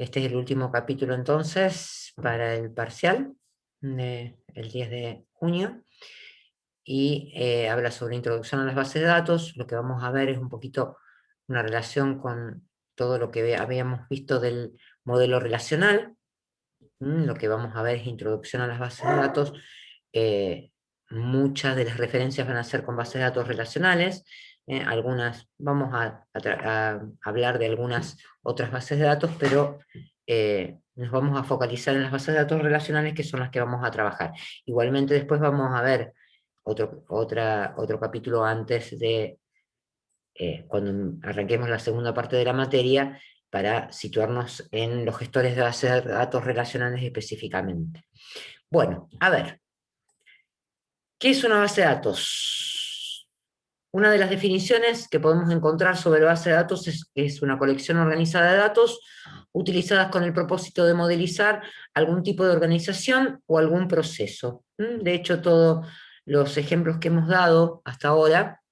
Este es el último capítulo entonces para el parcial del 10 de junio y habla sobre introducción a las bases de datos. Lo que vamos a ver es un poquito una relación con todo lo que habíamos visto del modelo relacional. Lo que vamos a ver es introducción a las bases de datos. Muchas de las referencias van a ser con bases de datos relacionales. Algunas, vamos a hablar de algunas otras bases de datos, pero nos vamos a focalizar en las bases de datos relacionales, que son las que vamos a trabajar. Igualmente después vamos a ver otro capítulo antes de cuando arranquemos la segunda parte de la materia, para situarnos en los gestores de bases de datos relacionales específicamente. Bueno, a ver, ¿qué es una base de datos? Una de las definiciones que podemos encontrar sobre base de datos es que es una colección organizada de datos utilizadas con el propósito de modelizar algún tipo de organización o algún proceso. De hecho, todos los ejemplos que hemos dado hasta ahora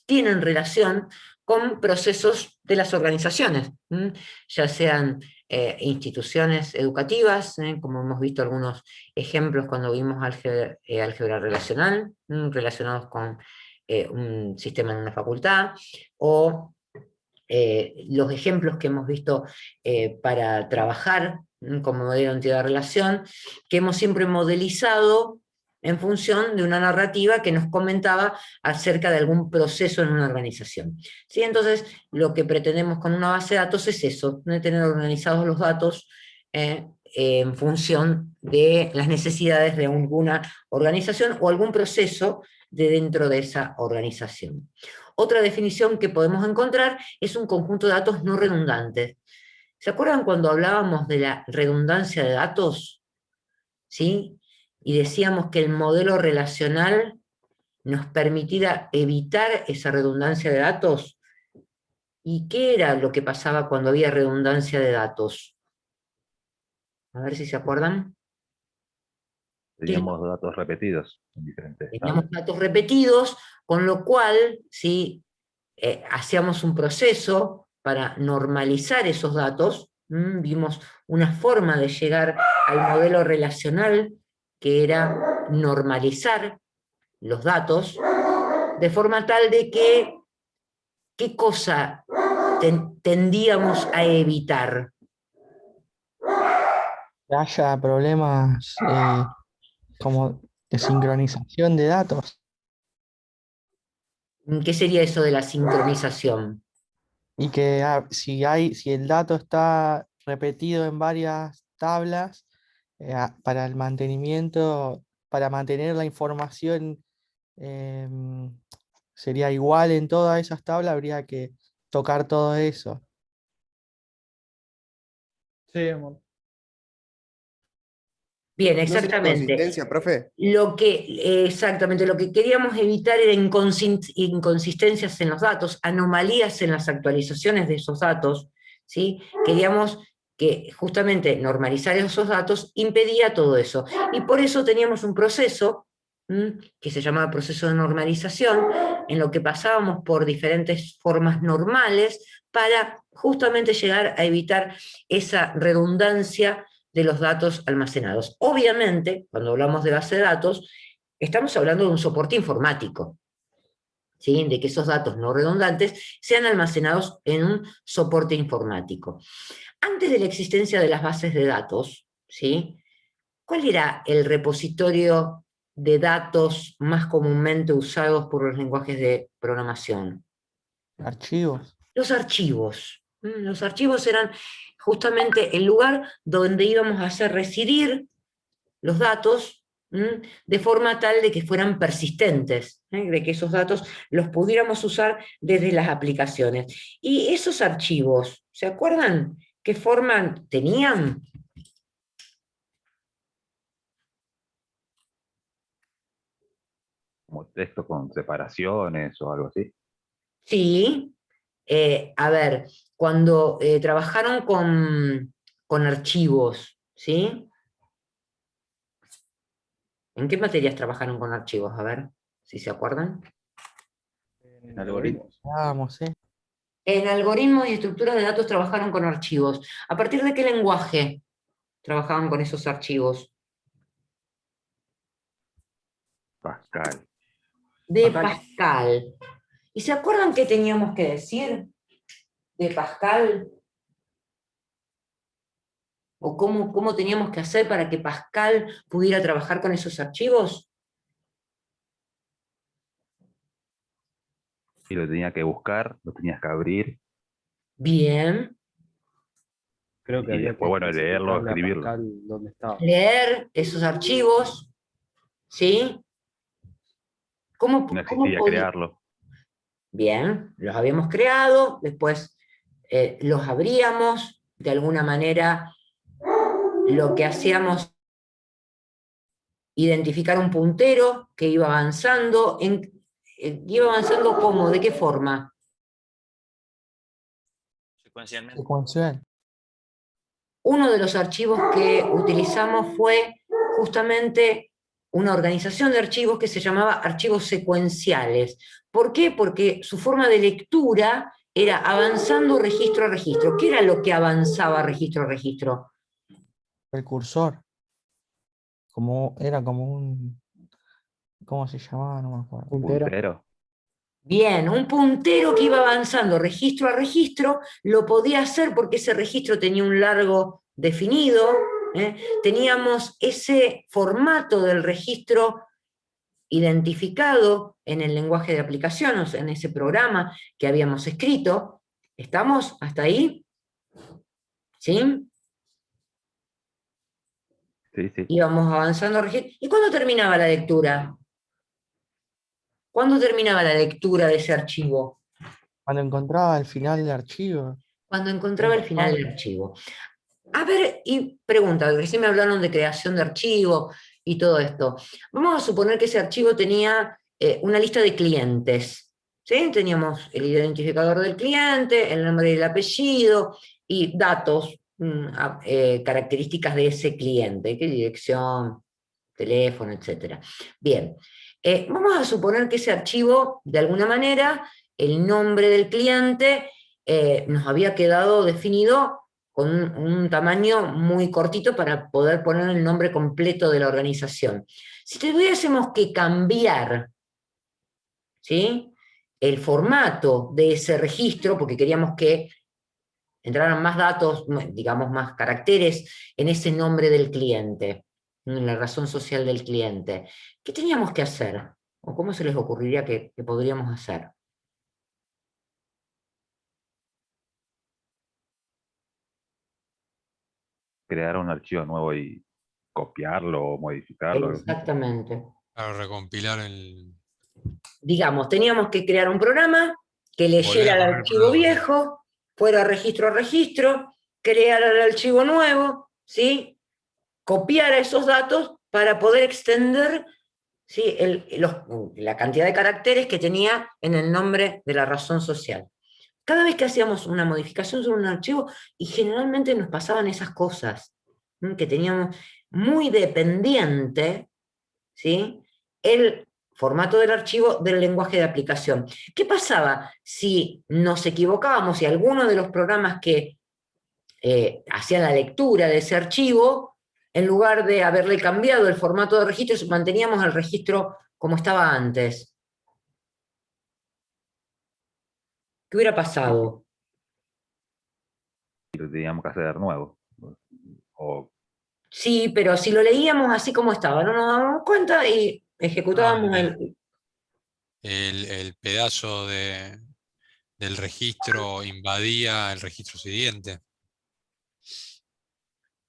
tienen relación con procesos de las organizaciones, ya sean instituciones educativas, como hemos visto algunos ejemplos cuando vimos álgebra relacional, relacionados con un sistema en una facultad, o los ejemplos que hemos visto para trabajar como modelo de entidad-relación, que hemos siempre modelizado en función de una narrativa que nos comentaba acerca de algún proceso en una organización. ¿Sí? Entonces, lo que pretendemos con una base de datos es eso, de tener organizados los datos en función de las necesidades de alguna organización o algún proceso de dentro de esa organización. Otra definición que podemos encontrar es un conjunto de datos no redundantes. ¿Se acuerdan cuando hablábamos de la redundancia de datos? ¿Sí? Y decíamos que el modelo relacional nos permitiera evitar esa redundancia de datos. ¿Y qué era lo que pasaba cuando había redundancia de datos? A ver si se acuerdan. Teníamos datos repetidos en diferentes Teníamos tablas. datos repetidos, con lo cual, ¿sí? Hacíamos un proceso para normalizar esos datos. Vimos una forma de llegar al modelo relacional, que era normalizar los datos, de forma tal de que, ¿qué cosa tendíamos a evitar? Que haya problemas como de sincronización de datos ¿Qué sería eso de la sincronización? y que si el dato está repetido en varias tablas para el mantenimiento, para mantener la información em, sería igual en todas esas tablas, habría que tocar todo eso. Sí, amor. Bien, ¿No sería exactamente. consistencia, profe? Exactamente, lo que queríamos evitar era inconsistencias en los datos, anomalías en las actualizaciones de esos datos, ¿sí? Queríamos que justamente normalizar esos datos impedía todo eso. Y por eso teníamos un proceso que se llamaba proceso de normalización, en lo que pasábamos por diferentes formas normales para justamente llegar a evitar esa redundancia de los datos almacenados. Obviamente, cuando hablamos de base de datos, estamos hablando de un soporte informático, ¿sí? De que esos datos no redundantes sean almacenados en un soporte informático. Antes de la existencia de las bases de datos, ¿sí? ¿Cuál era el repositorio de datos más comúnmente usados por los lenguajes de programación? Archivos. Los archivos. Los archivos eran justamente el lugar donde íbamos a hacer residir los datos de forma tal de que fueran persistentes, de que esos datos los pudiéramos usar desde las aplicaciones. Y esos archivos, ¿se acuerdan qué forma tenían? Como texto con separaciones o algo así. Sí, a ver, cuando trabajaron con archivos, ¿sí? ¿En qué materias trabajaron con archivos? A ver, si se acuerdan. En algoritmos. Vamos, En algoritmos y estructuras de datos trabajaron con archivos. ¿A partir de qué lenguaje trabajaban con esos archivos? Pascal. De Pascal. Pascal. ¿Y se acuerdan qué teníamos que decir de Pascal? ¿O cómo teníamos que hacer para que Pascal pudiera trabajar con esos archivos? Y lo tenía que buscar, lo tenías que abrir, Bien. Creo que y había después, que bueno, leerlo, especificarle a escribirlo. Pascal dónde estaba. Leer esos archivos, ¿sí? ¿Cómo No existía podía? crearlo. Bien, los habíamos creado, después los abríamos, de alguna manera lo que hacíamos, identificar un puntero que iba avanzando, ¿iba avanzando cómo? ¿De qué forma? Secuencialmente. Secuencial. Uno de los archivos que utilizamos fue justamente una organización de archivos que se llamaba archivos secuenciales. ¿Por qué? Porque su forma de lectura era avanzando registro a registro. ¿Qué era lo que avanzaba registro a registro? El cursor. Era como un. ¿Cómo se llamaba? No me acuerdo. Puntero. Puntero. Bien, un puntero que iba avanzando registro a registro lo podía hacer porque ese registro tenía un largo definido, ¿eh? Teníamos ese formato del registro identificado en el lenguaje de aplicación, o sea, en ese programa que habíamos escrito. ¿Estamos hasta ahí? ¿Sí? Sí, sí. Íbamos avanzando registro. ¿Y cuándo terminaba la lectura? ¿Cuándo terminaba la lectura de ese archivo? Cuando encontraba el final del archivo. Cuando encontraba el final del archivo. A ver, y pregunta, recién me hablaron de creación de archivo y todo esto. Vamos a suponer que ese archivo tenía una lista de clientes, ¿sí? Teníamos el identificador del cliente, el nombre y el apellido, y datos, características de ese cliente, qué dirección, teléfono, etc. Bien, vamos a suponer que ese archivo, de alguna manera, el nombre del cliente nos había quedado definido con un tamaño muy cortito para poder poner el nombre completo de la organización. Si tuviésemos que cambiar, ¿sí?, el formato de ese registro, porque queríamos que entraran más datos, digamos más caracteres en ese nombre del cliente, en la razón social del cliente, ¿qué teníamos que hacer? ¿O cómo se les ocurriría que podríamos hacer? Crear un archivo nuevo y copiarlo o modificarlo. Exactamente. Para recompilar el. Digamos, teníamos que crear un programa que Volver leyera a el poner el archivo programa. viejo, fuera a registro, creara el archivo nuevo, ¿sí?, copiara esos datos para poder extender, ¿sí?, la cantidad de caracteres que tenía en el nombre de la razón social. Cada vez que hacíamos una modificación sobre un archivo, y generalmente nos pasaban esas cosas, que teníamos muy dependiente, ¿sí?, el formato del archivo del lenguaje de aplicación. ¿Qué pasaba si nos equivocábamos y alguno de los programas que hacían la lectura de ese archivo, en lugar de haberle cambiado el formato de registro, manteníamos el registro como estaba antes? ¿Qué hubiera pasado? Y lo teníamos que hacer nuevo. O Sí, pero si lo leíamos así como estaba, no nos dábamos cuenta y ejecutábamos El pedazo del registro invadía el registro siguiente,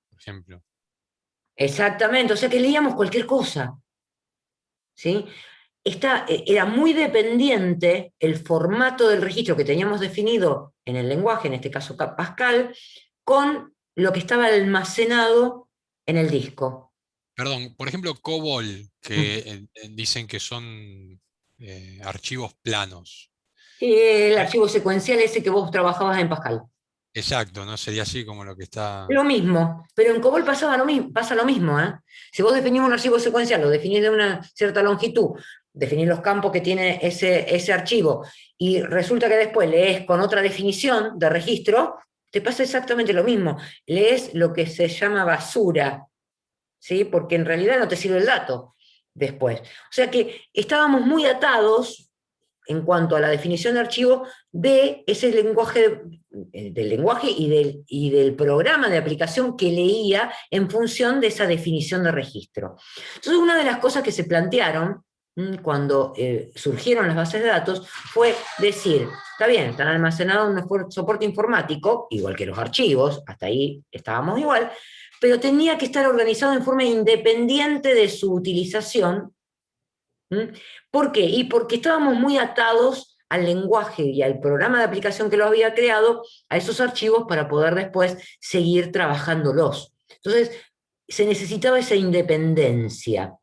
por ejemplo. Exactamente, o sea que leíamos cualquier cosa, ¿sí? Era muy dependiente el formato del registro que teníamos definido en el lenguaje, en este caso Pascal, con lo que estaba almacenado en el disco. Perdón, por ejemplo, COBOL, que dicen que son archivos planos. Sí, el archivo secuencial ese que vos trabajabas en Pascal. Exacto, ¿no? Sería así como lo que está. Lo mismo, pero en COBOL pasa lo mismo, ¿eh? Si vos definís un archivo secuencial, lo definís de una cierta longitud, definir los campos que tiene ese archivo, y resulta que después lees con otra definición de registro, te pasa exactamente lo mismo. Lees lo que se llama basura, ¿sí? Porque en realidad no te sirve el dato después. O sea que estábamos muy atados en cuanto a la definición de archivo de ese lenguaje, del lenguaje y del programa de aplicación que leía en función de esa definición de registro. Entonces, una de las cosas que se plantearon cuando surgieron las bases de datos fue decir, está bien, están almacenados en un soporte informático, igual que los archivos, hasta ahí estábamos igual, pero tenía que estar organizado en forma independiente de su utilización. ¿Por qué? Y porque estábamos muy atados al lenguaje y al programa de aplicación que lo había creado, a esos archivos para poder después seguir trabajándolos. Entonces, se necesitaba esa independencia.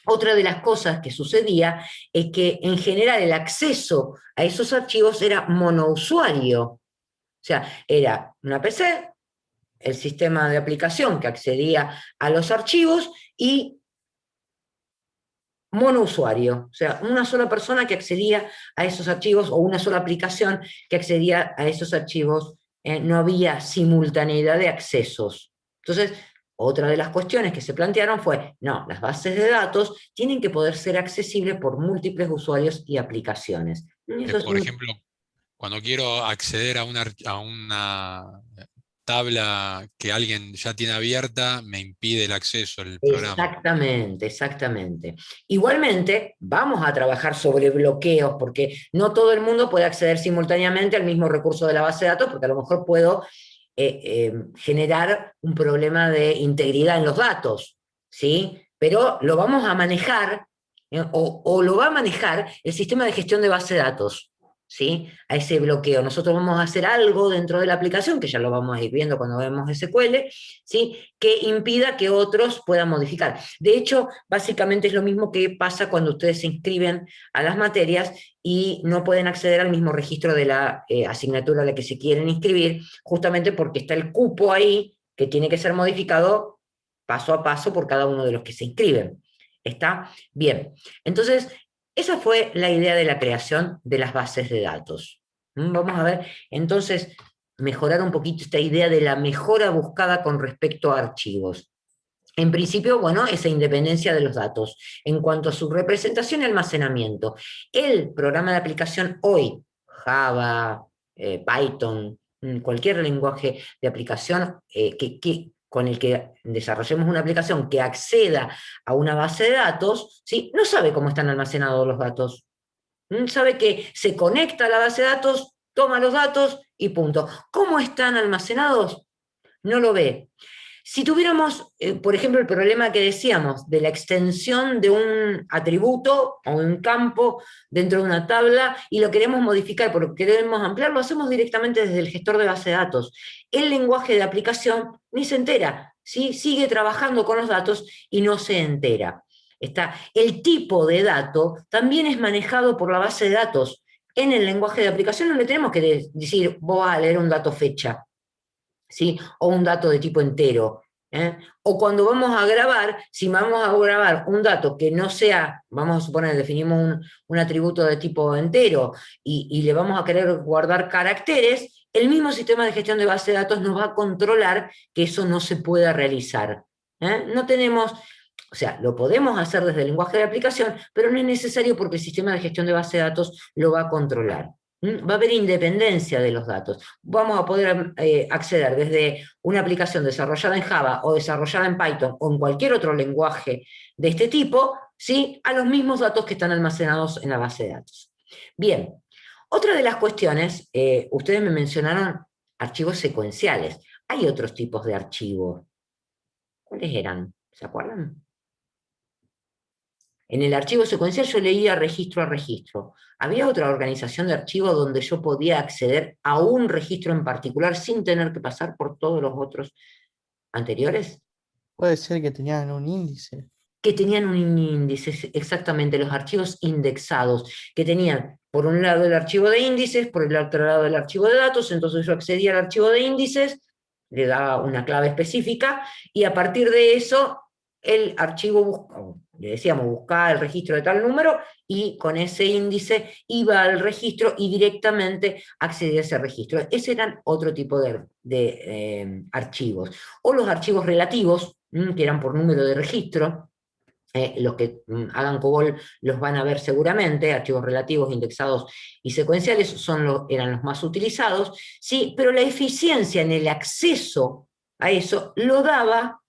Otra de las cosas que sucedía es que en general el acceso a esos archivos era monousuario. O sea, era una PC, el sistema de aplicación que accedía a los archivos y monousuario, o sea, una sola persona que accedía a esos archivos o una sola aplicación que accedía a esos archivos, no había simultaneidad de accesos. Entonces, otra de las cuestiones que se plantearon fue, no, las bases de datos tienen que poder ser accesibles por múltiples usuarios y aplicaciones. Por ejemplo, cuando quiero acceder a una tabla que alguien ya tiene abierta, me impide el acceso al programa. Exactamente, exactamente. Igualmente, vamos a trabajar sobre bloqueos, porque no todo el mundo puede acceder simultáneamente al mismo recurso de la base de datos, porque a lo mejor puedo generar un problema de integridad en los datos, ¿sí? Pero lo vamos a manejar, o lo va a manejar el sistema de gestión de base de datos, ¿sí? A ese bloqueo. Nosotros vamos a hacer algo dentro de la aplicación, que ya lo vamos a ir viendo cuando vemos SQL, ¿sí? Que impida que otros puedan modificar. De hecho, básicamente es lo mismo que pasa cuando ustedes se inscriben a las materias y no pueden acceder al mismo registro de la asignatura a la que se quieren inscribir, justamente porque está el cupo ahí que tiene que ser modificado paso a paso por cada uno de los que se inscriben. ¿Está? Bien. Entonces, esa fue la idea de la creación de las bases de datos. Vamos a ver, entonces, mejorar un poquito esta idea de la mejora buscada con respecto a archivos. En principio, bueno, esa independencia de los datos. En cuanto a su representación y almacenamiento, el programa de aplicación hoy, Java, Python, cualquier lenguaje de aplicación con el que desarrollemos una aplicación que acceda a una base de datos, ¿sí? No sabe cómo están almacenados los datos. Sabe que se conecta a la base de datos, toma los datos y punto. ¿Cómo están almacenados? No lo ve. Si tuviéramos, por ejemplo, el problema que decíamos de la extensión de un atributo o un campo dentro de una tabla y lo queremos modificar porque queremos ampliar, lo hacemos directamente desde el gestor de base de datos. El lenguaje de aplicación ni se entera, ¿sí? Sigue trabajando con los datos y no se entera. El tipo de dato también es manejado por la base de datos. En el lenguaje de aplicación no le tenemos que decir, voy a leer un dato fecha, ¿sí? O un dato de tipo entero. O cuando vamos a grabar, si vamos a grabar un dato que no sea, vamos a suponer, definimos un atributo de tipo entero y le vamos a querer guardar caracteres, el mismo sistema de gestión de base de datos nos va a controlar que eso no se pueda realizar. No tenemos... O sea, lo podemos hacer desde el lenguaje de aplicación, pero no es necesario porque el sistema de gestión de base de datos lo va a controlar. Va a haber independencia de los datos. Vamos a poder acceder desde una aplicación desarrollada en Java o desarrollada en Python o en cualquier otro lenguaje de este tipo, ¿sí? A los mismos datos que están almacenados en la base de datos. Bien, otra de las cuestiones, ustedes me mencionaron archivos secuenciales. Hay otros tipos de archivos. ¿Cuáles eran? ¿Se acuerdan? En el archivo secuencial yo leía registro a registro. ¿Había otra organización de archivos donde yo podía acceder a un registro en particular sin tener que pasar por todos los otros anteriores? Puede ser que tenían un índice. Que tenían un índice, exactamente, los archivos indexados, que tenían por un lado el archivo de índices, por el otro lado el archivo de datos, entonces yo accedía al archivo de índices, le daba una clave específica, y a partir de eso el archivo le decíamos, buscaba el registro de tal número, y con ese índice iba al registro y directamente accedía a ese registro. Ese eran otro tipo de archivos. O los archivos relativos, que eran por número de registro. Los que hagan COBOL los van a ver seguramente, archivos relativos, indexados y secuenciales eran los más utilizados, ¿sí? Pero la eficiencia en el acceso a eso lo daba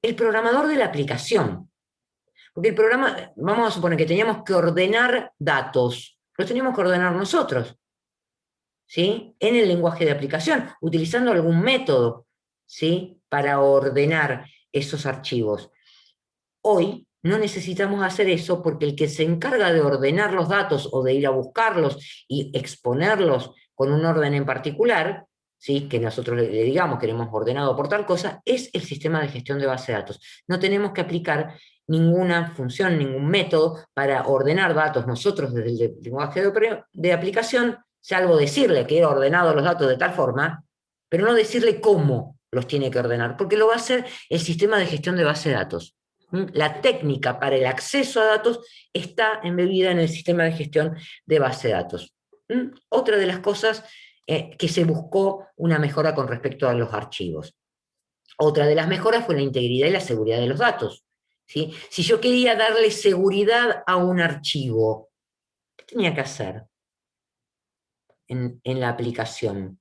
el programador de la aplicación. Porque el programa, vamos a suponer que teníamos que ordenar datos, los teníamos que ordenar nosotros, ¿sí? En el lenguaje de aplicación, utilizando algún método, ¿sí? Para ordenar esos archivos. Hoy no necesitamos hacer eso porque el que se encarga de ordenar los datos o de ir a buscarlos y exponerlos con un orden en particular, ¿sí? Que nosotros le digamos queremos ordenado por tal cosa, es el sistema de gestión de base de datos. No tenemos que aplicar ninguna función, ningún método para ordenar datos nosotros desde el lenguaje de aplicación, salvo decirle que he ordenado los datos de tal forma, pero no decirle cómo los tiene que ordenar, porque lo va a hacer el sistema de gestión de base de datos. La técnica para el acceso a datos está embebida en el sistema de gestión de base de datos. Otra de las cosas que se buscó una mejora con respecto a los archivos. Otra de las mejoras fue la integridad y la seguridad de los datos, ¿sí? Si yo quería darle seguridad a un archivo, ¿qué tenía que hacer en la aplicación?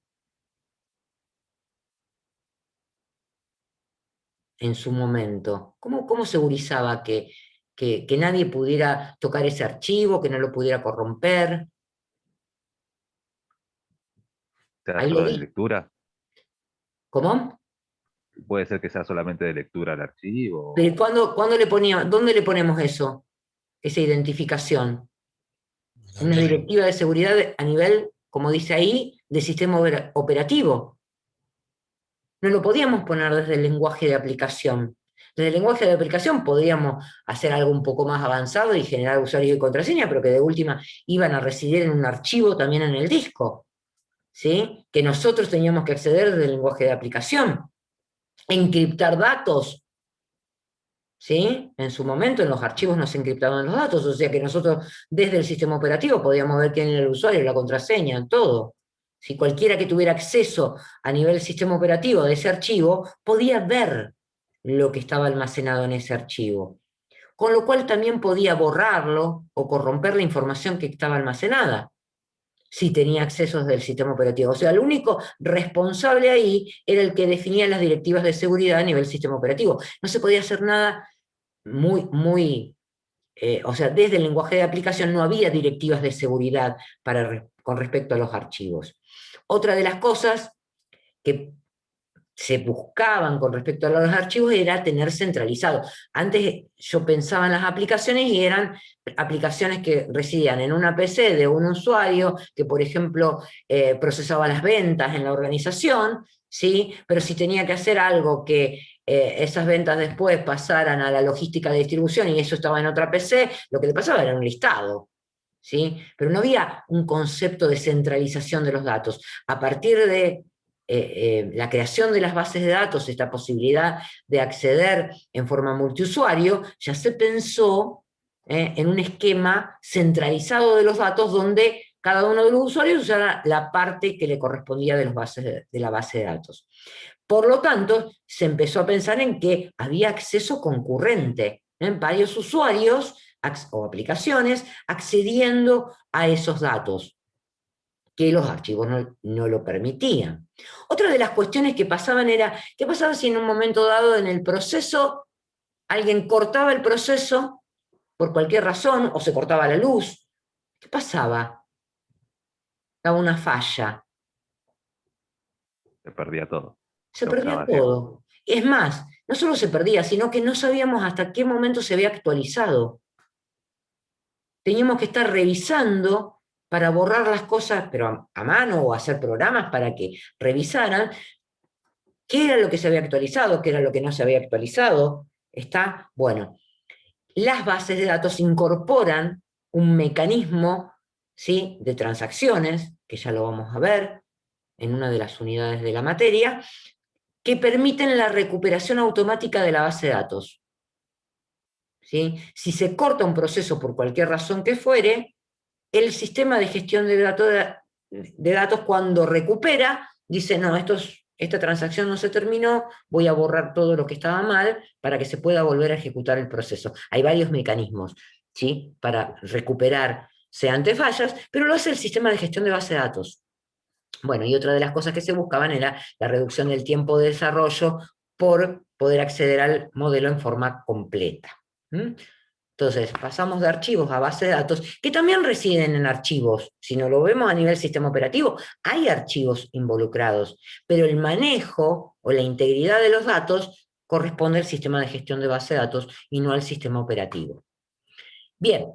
En su momento. ¿Cómo segurizaba que nadie pudiera tocar ese archivo, que no lo pudiera corromper? ¿Sea Ahí solo lo de di. lectura? ¿Cómo? Puede ser que sea solamente de lectura al archivo. Pero ¿dónde le ponemos eso? Esa identificación. Una directiva de seguridad a nivel, como dice ahí, de sistema operativo. No lo podíamos poner desde el lenguaje de aplicación. Desde el lenguaje de aplicación podíamos hacer algo un poco más avanzado y generar usuarios y contraseña, pero que de última iban a residir en un archivo también en el disco, ¿sí? Que nosotros teníamos que acceder desde el lenguaje de aplicación. Encriptar datos, ¿sí? En su momento en los archivos no se encriptaban los datos, o sea que nosotros desde el sistema operativo podíamos ver quién era el usuario, la contraseña, todo. Si cualquiera que tuviera acceso a nivel sistema operativo de ese archivo, podía ver lo que estaba almacenado en ese archivo. Con lo cual también podía borrarlo o corromper la información que estaba almacenada, si tenía accesos del sistema operativo. O sea, el único responsable ahí era el que definía las directivas de seguridad a nivel sistema operativo. No se podía hacer nada o sea, desde el lenguaje de aplicación no había directivas de seguridad con respecto a los archivos. Otra de las cosas que se buscaban con respecto a los archivos era tener centralizado. Antes yo pensaba en las aplicaciones y eran aplicaciones que residían en una PC de un usuario que, por ejemplo, procesaba las ventas en la organización, ¿sí? Pero si tenía que hacer algo que esas ventas después pasaran a la logística de distribución y eso estaba en otra PC, lo que le pasaba era un listado, ¿sí? Pero no había un concepto de centralización de los datos. A partir de la creación de las bases de datos, esta posibilidad de acceder en forma multiusuario, ya se pensó en un esquema centralizado de los datos donde cada uno de los usuarios usara la parte que le correspondía de la base de datos. Por lo tanto, se empezó a pensar en que había acceso concurrente, varios usuarios o aplicaciones accediendo a esos datos, que los archivos no lo permitían. Otra de las cuestiones que pasaban era, ¿qué pasaba si en un momento dado en el proceso alguien cortaba el proceso por cualquier razón o se cortaba la luz? ¿Qué pasaba? Daba una falla. Se perdía todo. Se Lo perdía quedaba vacío. todo. Es más, no solo se perdía, sino que no sabíamos hasta qué momento se había actualizado. Teníamos que estar revisando para borrar las cosas, pero a mano, o hacer programas para que revisaran qué era lo que se había actualizado, qué era lo que no se había actualizado. Está, bueno, las bases de datos incorporan un mecanismo, ¿sí?, de transacciones, que ya lo vamos a ver en una de las unidades de la materia, que permiten la recuperación automática de la base de datos. ¿sí? Si se corta un proceso por cualquier razón que fuere, el sistema de gestión de datos cuando recupera, dice, no, esta transacción no se terminó, voy a borrar todo lo que estaba mal para que se pueda volver a ejecutar el proceso. Hay varios mecanismos, ¿sí? Para recuperarse ante fallas, pero lo hace el sistema de gestión de base de datos. Bueno, y otra de las cosas que se buscaban era la reducción del tiempo de desarrollo por poder acceder al modelo en forma completa. ¿Mm? Entonces, pasamos de archivos a base de datos, que también residen en archivos. Si no lo vemos a nivel sistema operativo, hay archivos involucrados, pero el manejo o la integridad de los datos corresponde al sistema de gestión de base de datos y no al sistema operativo. Bien,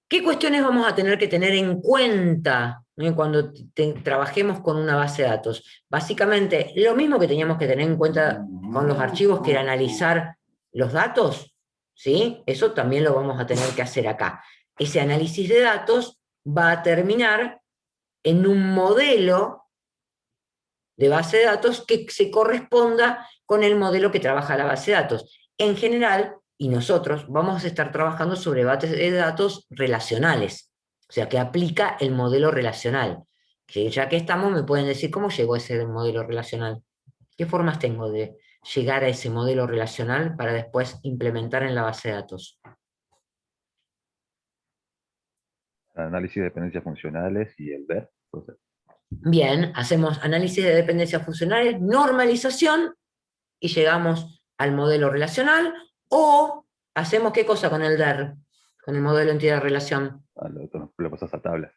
¿qué cuestiones vamos a tener que tener en cuenta cuando trabajemos con una base de datos? Básicamente, lo mismo que teníamos que tener en cuenta con los archivos, que era analizar los datos, ¿sí? Eso también lo vamos a tener que hacer acá. Ese análisis de datos va a terminar en un modelo de base de datos que se corresponda con el modelo que trabaja la base de datos. En general, y nosotros vamos a estar trabajando sobre bases de datos relacionales, o sea, que aplica el modelo relacional. Que ya que estamos, me pueden decir cómo llegó a ese modelo relacional. ¿Qué formas tengo de llegar a ese modelo relacional para después implementar en la base de datos? Análisis de dependencias funcionales y el ver. Entonces, Bien, hacemos análisis de dependencias funcionales, normalización, y llegamos al modelo relacional, o hacemos ¿qué cosa con el DER? Con el modelo entidad-relación. lo pasas a tablas.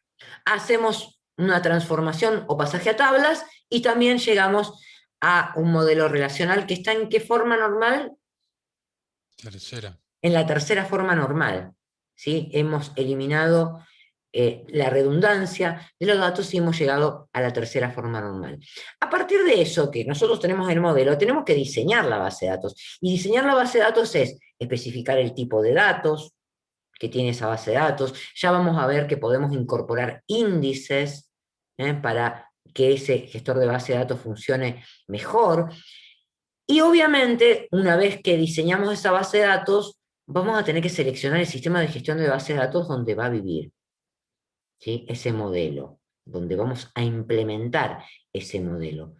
Hacemos una transformación o pasaje a tablas, y también llegamos a un modelo relacional que está ¿en qué forma normal? Tercera. En la tercera forma normal. ¿Sí? Hemos eliminado la redundancia de los datos y hemos llegado a la tercera forma normal. A partir de eso, que nosotros tenemos el modelo, tenemos que diseñar la base de datos. Y diseñar la base de datos es especificar el tipo de datos que tiene esa base de datos. Ya vamos a ver que podemos incorporar índices para que ese gestor de base de datos funcione mejor. Y obviamente, una vez que diseñamos esa base de datos, vamos a tener que seleccionar el sistema de gestión de base de datos donde va a vivir, ¿sí? Ese modelo, donde vamos a implementar ese modelo.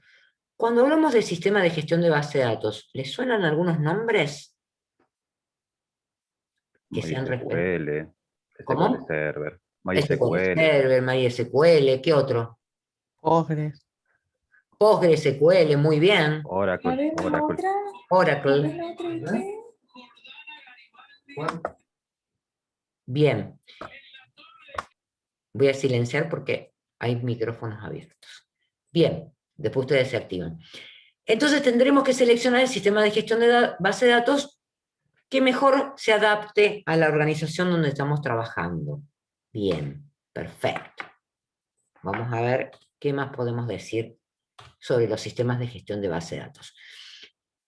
Cuando hablamos del sistema de gestión de base de datos, ¿les suenan algunos nombres que sean MySQL, ¿Cómo? SQL Server, SQL MySQL, Server, MySQL, ¿qué otro? Postgres. PostgreSQL, muy bien. Oracle, Oracle. Oracle. Bien. Voy a silenciar porque hay micrófonos abiertos. Bien, después ustedes se activan. Entonces tendremos que seleccionar el sistema de gestión de base de datos que mejor se adapte a la organización donde estamos trabajando. Bien, perfecto. Vamos a ver qué más podemos decir sobre los sistemas de gestión de base de datos.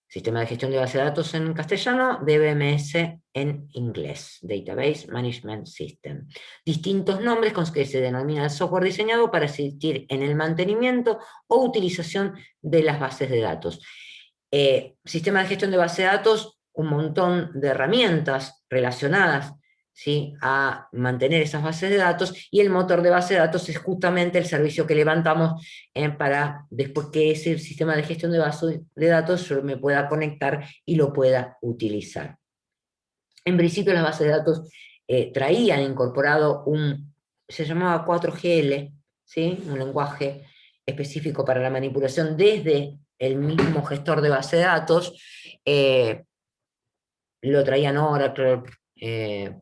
Sistema de gestión de base de datos en castellano, DBMS en inglés, Database Management System. Distintos nombres con que se denomina el software diseñado para asistir en el mantenimiento o utilización de las bases de datos. Sistema de gestión de base de datos, un montón de herramientas relacionadas, ¿sí?, a mantener esas bases de datos, y el motor de base de datos es justamente el servicio que levantamos para después que ese sistema de gestión de base de datos yo me pueda conectar y lo pueda utilizar. En principio las bases de datos traían incorporado se llamaba 4GL, ¿sí?, un lenguaje específico para la manipulación desde el mismo gestor de base de datos. Lo traían Oracle.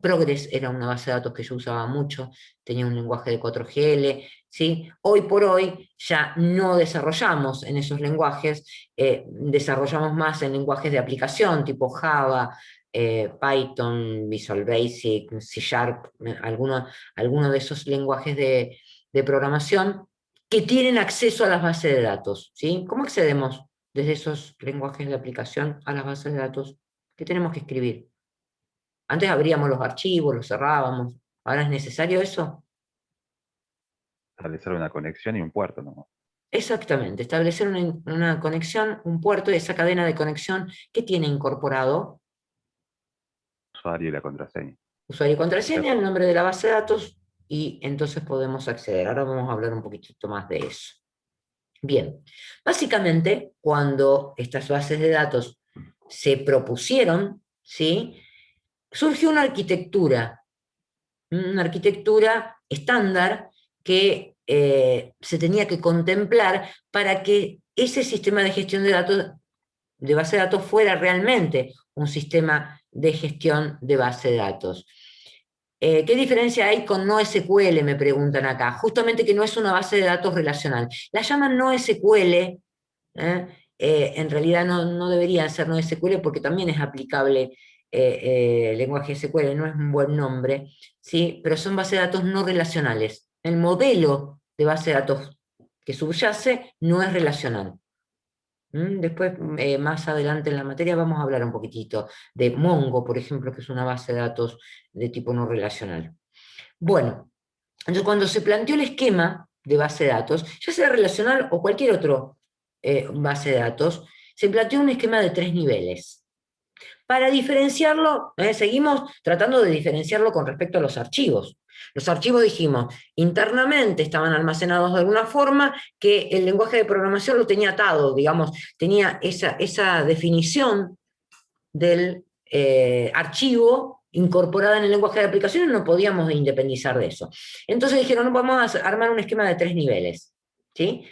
Progress era una base de datos que yo usaba mucho, tenía un lenguaje de 4GL, ¿sí? Hoy por hoy ya no desarrollamos en esos lenguajes, desarrollamos más en lenguajes de aplicación tipo Java, Python, Visual Basic, C Sharp, algunos de esos lenguajes de programación que tienen acceso a las bases de datos, ¿sí? ¿Cómo accedemos desde esos lenguajes de aplicación a las bases de datos? ¿Qué tenemos que escribir? Antes abríamos los archivos, los cerrábamos. ¿Ahora es necesario eso? Establecer una conexión y un puerto, ¿no? Exactamente, establecer una conexión, un puerto, y esa cadena de conexión que tiene incorporado usuario y la contraseña. Usuario y contraseña, el nombre de la base de datos, y entonces podemos acceder. Ahora vamos a hablar un poquitito más de eso. Bien, básicamente, cuando estas bases de datos se propusieron, ¿sí?, surgió una arquitectura estándar que se tenía que contemplar para que ese sistema de gestión de datos, de base de datos, fuera realmente un sistema de gestión de base de datos. ¿Qué diferencia hay con NoSQL? Me preguntan acá. Justamente que no es una base de datos relacional. La llaman NoSQL, en realidad no debería ser NoSQL porque también es aplicable el lenguaje SQL, no es un buen nombre, ¿sí? Pero son bases de datos no relacionales. El modelo de base de datos que subyace no es relacional. Después, más adelante en la materia, vamos a hablar un poquitito de Mongo, por ejemplo, que es una base de datos de tipo no relacional. Bueno, entonces cuando se planteó el esquema de base de datos, ya sea relacional o cualquier otro base de datos, se planteó un esquema de 3 niveles. Para diferenciarlo, seguimos tratando de diferenciarlo con respecto a los archivos. Los archivos, dijimos, internamente estaban almacenados de alguna forma que el lenguaje de programación lo tenía atado, digamos, tenía esa definición del archivo incorporada en el lenguaje de aplicación y no podíamos independizar de eso. Entonces dijeron, no, vamos a armar un esquema de 3 niveles, ¿sí?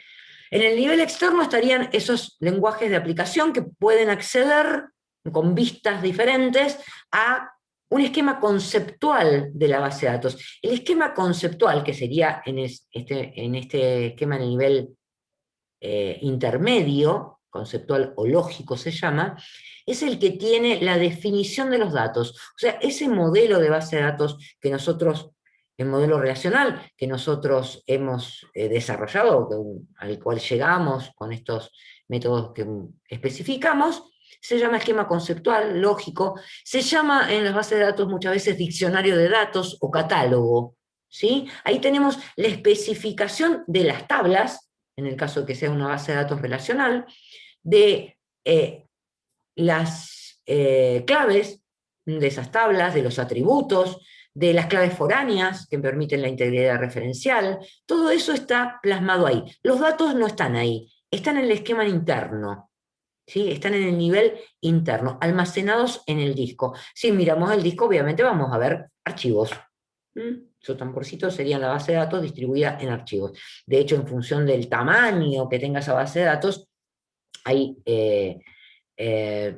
En el nivel externo estarían esos lenguajes de aplicación que pueden acceder con vistas diferentes a un esquema conceptual de la base de datos. El esquema conceptual, que sería en este esquema en el nivel intermedio, conceptual o lógico se llama, es el que tiene la definición de los datos. O sea, ese modelo de base de datos que nosotros, el modelo relacional que nosotros hemos desarrollado, al cual llegamos con estos métodos que especificamos, se llama esquema conceptual, lógico, se llama en las bases de datos muchas veces diccionario de datos o catálogo, ¿sí? Ahí tenemos la especificación de las tablas, en el caso de que sea una base de datos relacional, de las claves de esas tablas, de los atributos, de las claves foráneas que permiten la integridad referencial, todo eso está plasmado ahí. Los datos no están ahí, están en el esquema interno, ¿sí? Están en el nivel interno, almacenados en el disco. Si miramos el disco, obviamente vamos a ver archivos. Esos tamborcitos serían la base de datos distribuida en archivos. De hecho, en función del tamaño que tenga esa base de datos, hay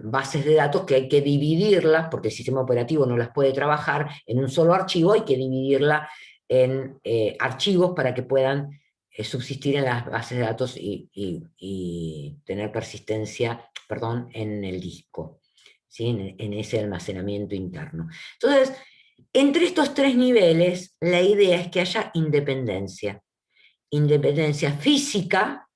bases de datos que hay que dividirlas, porque el sistema operativo no las puede trabajar en un solo archivo, hay que dividirla en archivos para que puedan subsistir en las bases de datos y tener persistencia, perdón, en el disco, ¿sí? En ese almacenamiento interno. Entonces, entre estos 3 niveles, la idea es que haya independencia. Independencia física,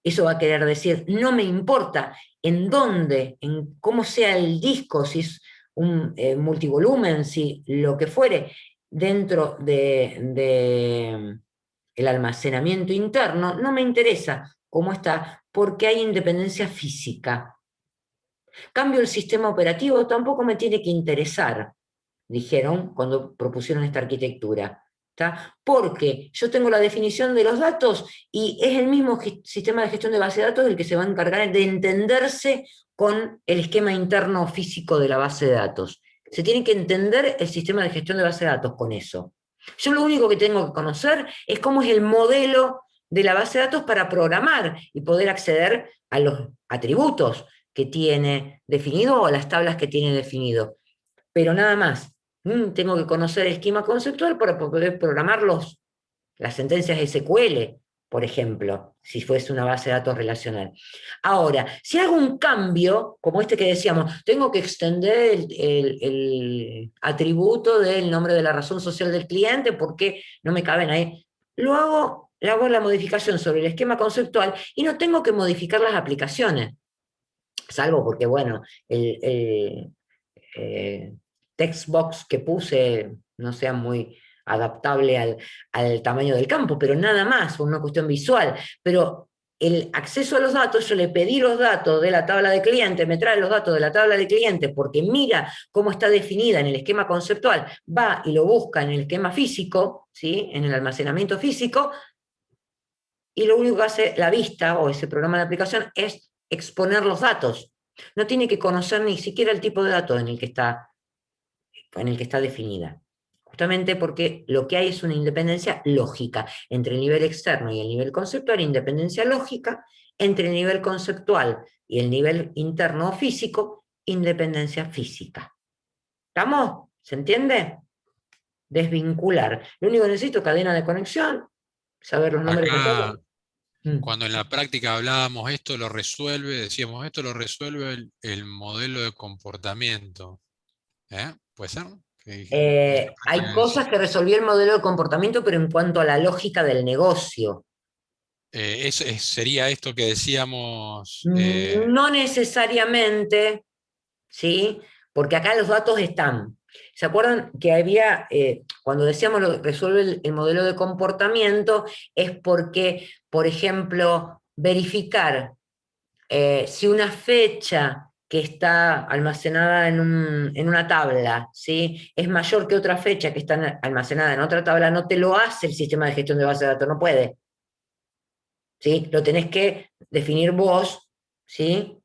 eso va a querer decir, no me importa en dónde, en cómo sea el disco, si es un multivolumen, si lo que fuere, dentro de el almacenamiento interno, no me interesa cómo está, porque hay independencia física. Cambio el sistema operativo, tampoco me tiene que interesar, dijeron cuando propusieron esta arquitectura, ¿tá? Porque yo tengo la definición de los datos y es el mismo sistema de gestión de base de datos el que se va a encargar de entenderse con el esquema interno físico de la base de datos. Se tiene que entender el sistema de gestión de base de datos con eso. Yo lo único que tengo que conocer es cómo es el modelo de la base de datos para programar y poder acceder a los atributos que tiene definido o a las tablas que tiene definido. Pero nada más. Tengo que conocer el esquema conceptual para poder programar las sentencias SQL, por ejemplo, si fuese una base de datos relacional. Ahora, si hago un cambio, como este que decíamos, tengo que extender el atributo del nombre de la razón social del cliente porque no me caben ahí. Le hago la modificación sobre el esquema conceptual y no tengo que modificar las aplicaciones, salvo porque, bueno, el text box que puse no sea muy adaptable al tamaño del campo, pero nada más, por una cuestión visual. Pero el acceso a los datos, yo le pedí los datos de la tabla de clientes, me trae los datos de la tabla de clientes porque mira cómo está definida en el esquema conceptual, va y lo busca en el esquema físico, ¿sí? En el almacenamiento físico, y lo único que hace la vista o ese programa de aplicación es exponer los datos. No tiene que conocer ni siquiera el tipo de datos en el que está definida. Justamente porque lo que hay es una independencia lógica entre el nivel externo y el nivel conceptual, independencia lógica, entre el nivel conceptual y el nivel interno o físico, independencia física. ¿Estamos? ¿Se entiende? Desvincular. Lo único que necesito es cadena de conexión, saber los nombres de Acá, todo. cuando en la práctica hablábamos esto lo resuelve, decíamos esto lo resuelve el modelo de comportamiento. ¿Puede ser? Hay cosas que resolvió el modelo de comportamiento, pero en cuanto a la lógica del negocio. Sería esto que decíamos. No necesariamente, ¿sí? Porque acá los datos están. ¿Se acuerdan que había, cuando decíamos resuelve el modelo de comportamiento, es porque, por ejemplo, verificar si una fecha que está almacenada en una tabla, ¿sí? Es mayor que otra fecha que está almacenada en otra tabla, no te lo hace el sistema de gestión de base de datos, no puede. ¿Sí? Lo tenés que definir vos, ¿sí?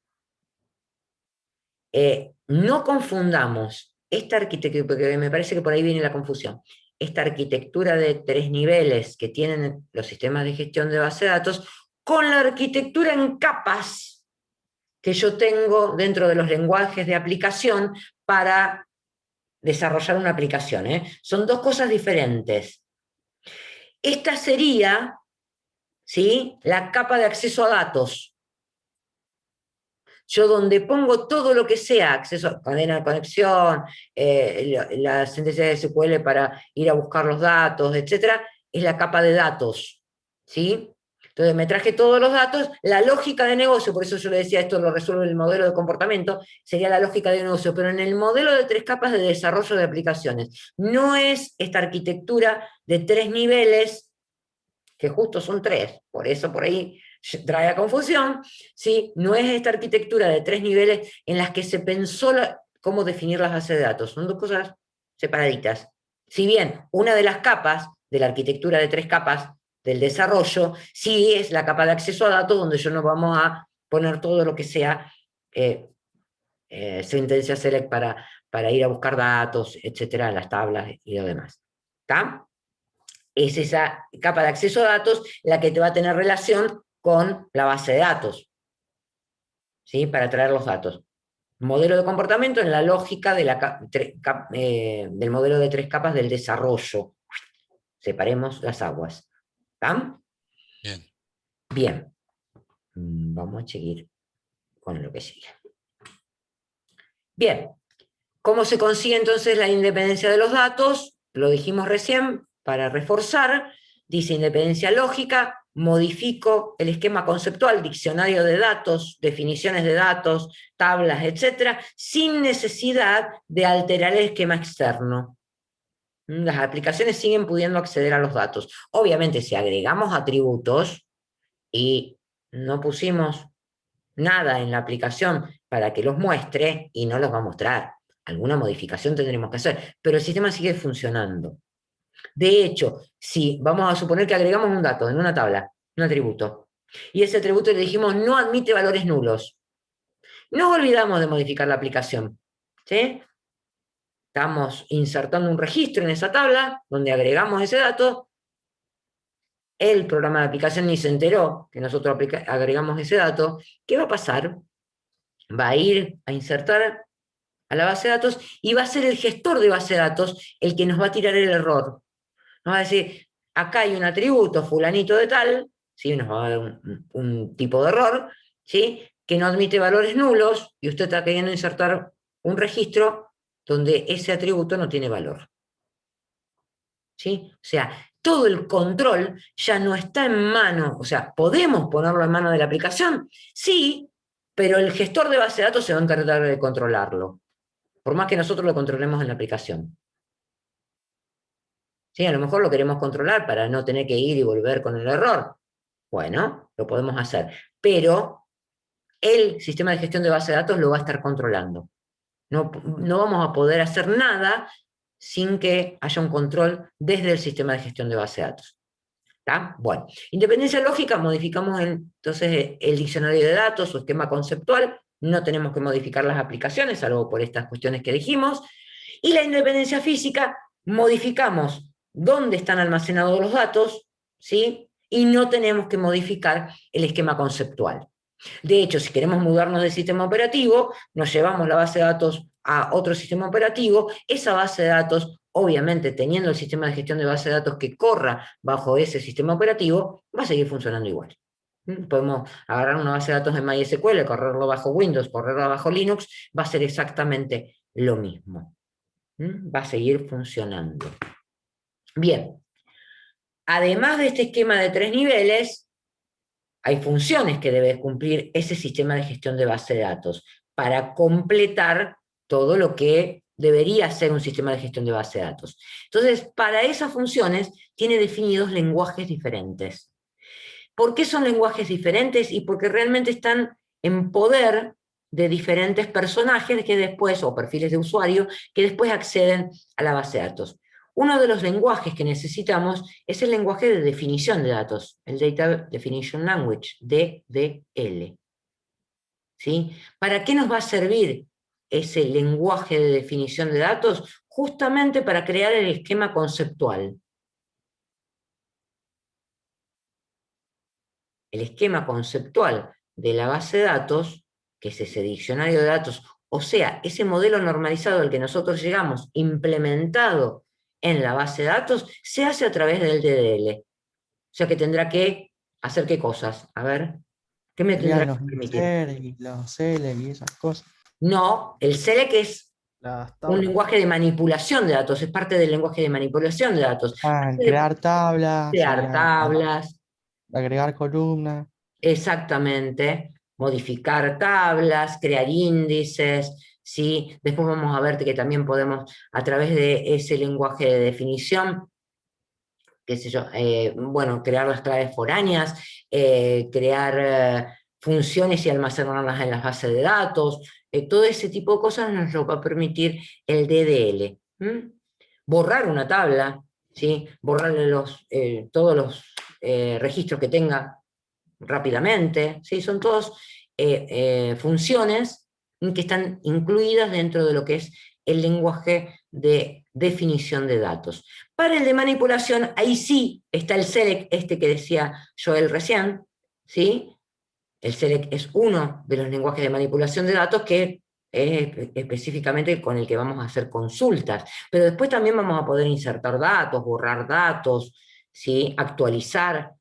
No confundamos esta arquitectura, porque me parece que por ahí viene la confusión, esta arquitectura de 3 niveles que tienen los sistemas de gestión de base de datos con la arquitectura en capas que yo tengo dentro de los lenguajes de aplicación para desarrollar una aplicación. Son dos cosas diferentes. Esta sería, ¿sí?, la capa de acceso a datos. Yo donde pongo todo lo que sea, acceso a cadena de conexión, la sentencia de SQL para ir a buscar los datos, etcétera, es la capa de datos, ¿sí? Entonces me traje todos los datos, la lógica de negocio, por eso yo le decía esto lo resuelve el modelo de comportamiento, sería la lógica de negocio, pero en el modelo de 3 capas de desarrollo de aplicaciones. No es esta arquitectura de 3 niveles, que justo son 3, por eso por ahí trae a confusión, ¿sí? No es esta arquitectura de 3 niveles en las que se pensó cómo definir las bases de datos, son dos cosas separaditas. Si bien una de las capas de la arquitectura de 3 capas del desarrollo, sí es la capa de acceso a datos, donde yo no vamos a poner todo lo que sea sentencia select para ir a buscar datos, etcétera, las tablas y lo demás. ¿Está? Es esa capa de acceso a datos la que te va a tener relación con la base de datos, ¿sí? Para traer los datos. Modelo de comportamiento en la lógica de del modelo de 3 capas del desarrollo. Separemos las aguas. ¿Está? Bien. Bien. Vamos a seguir con lo que sigue. Bien. ¿Cómo se consigue entonces la independencia de los datos? Lo dijimos recién, para reforzar, dice independencia lógica, modifico el esquema conceptual, diccionario de datos, definiciones de datos, tablas, etcétera, sin necesidad de alterar el esquema externo. Las aplicaciones siguen pudiendo acceder a los datos. Obviamente, si agregamos atributos y no pusimos nada en la aplicación para que los muestre, y no los va a mostrar. Alguna modificación tendremos que hacer, pero el sistema sigue funcionando. De hecho, si vamos a suponer que agregamos un dato en una tabla, un atributo, y ese atributo le dijimos no admite valores nulos, nos olvidamos de modificar la aplicación, ¿sí? Estamos insertando un registro en esa tabla donde agregamos ese dato, el programa de aplicación ni se enteró que nosotros agregamos ese dato. ¿Qué va a pasar? Va a ir a insertar a la base de datos y va a ser el gestor de base de datos el que nos va a tirar el error. Nos va a decir, acá hay un atributo fulanito de tal, ¿sí? Nos va a dar un tipo de error, ¿sí? Que no admite valores nulos y usted está queriendo insertar un registro donde ese atributo no tiene valor. ¿Sí? O sea, todo el control ya no está en mano, o sea, ¿podemos ponerlo en mano de la aplicación? Sí, pero el gestor de base de datos se va a encargar de controlarlo, por más que nosotros lo controlemos en la aplicación. Sí, a lo mejor lo queremos controlar para no tener que ir y volver con el error, Bueno, lo podemos hacer, pero el sistema de gestión de base de datos lo va a estar controlando. No vamos a poder hacer nada sin que haya un control desde el sistema de gestión de base de datos. ¿Está? Bueno, independencia lógica, modificamos entonces el diccionario de datos, su esquema conceptual, no tenemos que modificar las aplicaciones, salvo por estas cuestiones que dijimos, y la independencia física, modificamos dónde están almacenados los datos, ¿sí? Y no tenemos que modificar el esquema conceptual. De hecho, si queremos mudarnos de sistema operativo, nos llevamos la base de datos a otro sistema operativo, esa base de datos, obviamente teniendo el sistema de gestión de base de datos que corra bajo ese sistema operativo, va a seguir funcionando igual. Podemos agarrar una base de datos de MySQL, correrlo bajo Windows, correrlo bajo Linux, va a ser exactamente lo mismo. Va a seguir funcionando. Bien, además de este esquema de 3 niveles, hay funciones que debe cumplir ese sistema de gestión de base de datos para completar todo lo que debería ser un sistema de gestión de base de datos. Entonces, para esas funciones tiene definidos lenguajes diferentes. ¿Por qué son lenguajes diferentes? Y porque realmente están en poder de diferentes personajes que después, o perfiles de usuario, que después acceden a la base de datos. Uno de los lenguajes que necesitamos es el lenguaje de definición de datos, el Data Definition Language, DDL. ¿Sí? ¿Para qué nos va a servir ese lenguaje de definición de datos? Justamente para crear el esquema conceptual. El esquema conceptual de la base de datos, que es ese diccionario de datos, o sea, ese modelo normalizado al que nosotros llegamos, implementado en la base de datos, se hace a través del DDL. O sea que tendrá que hacer qué cosas. A ver, ¿qué me tendrá Serían que los permitir? insert y los select y esas cosas. No, el SELEC es Las un tablas. lenguaje de manipulación de datos, es parte del lenguaje de manipulación de datos. Crear tablas, Crear tablas, agregar columnas. exactamente, modificar tablas, crear índices, ¿sí? Después vamos a ver que también podemos, a través de ese lenguaje de definición, qué sé yo, bueno, crear las claves foráneas, crear funciones y almacenarlas en las bases de datos, todo ese tipo de cosas nos lo va a permitir el DDL. Borrar una tabla, ¿sí? Borrarle todos los registros que tenga rápidamente, ¿sí? Son todas funciones que están incluidas dentro de lo que es el lenguaje de definición de datos. Para el de manipulación, ahí sí está el select, este que decía Joel recién, ¿sí? El select es uno de los lenguajes de manipulación de datos que es específicamente con el que vamos a hacer consultas, pero después también vamos a poder insertar datos, borrar datos, ¿sí? Actualizar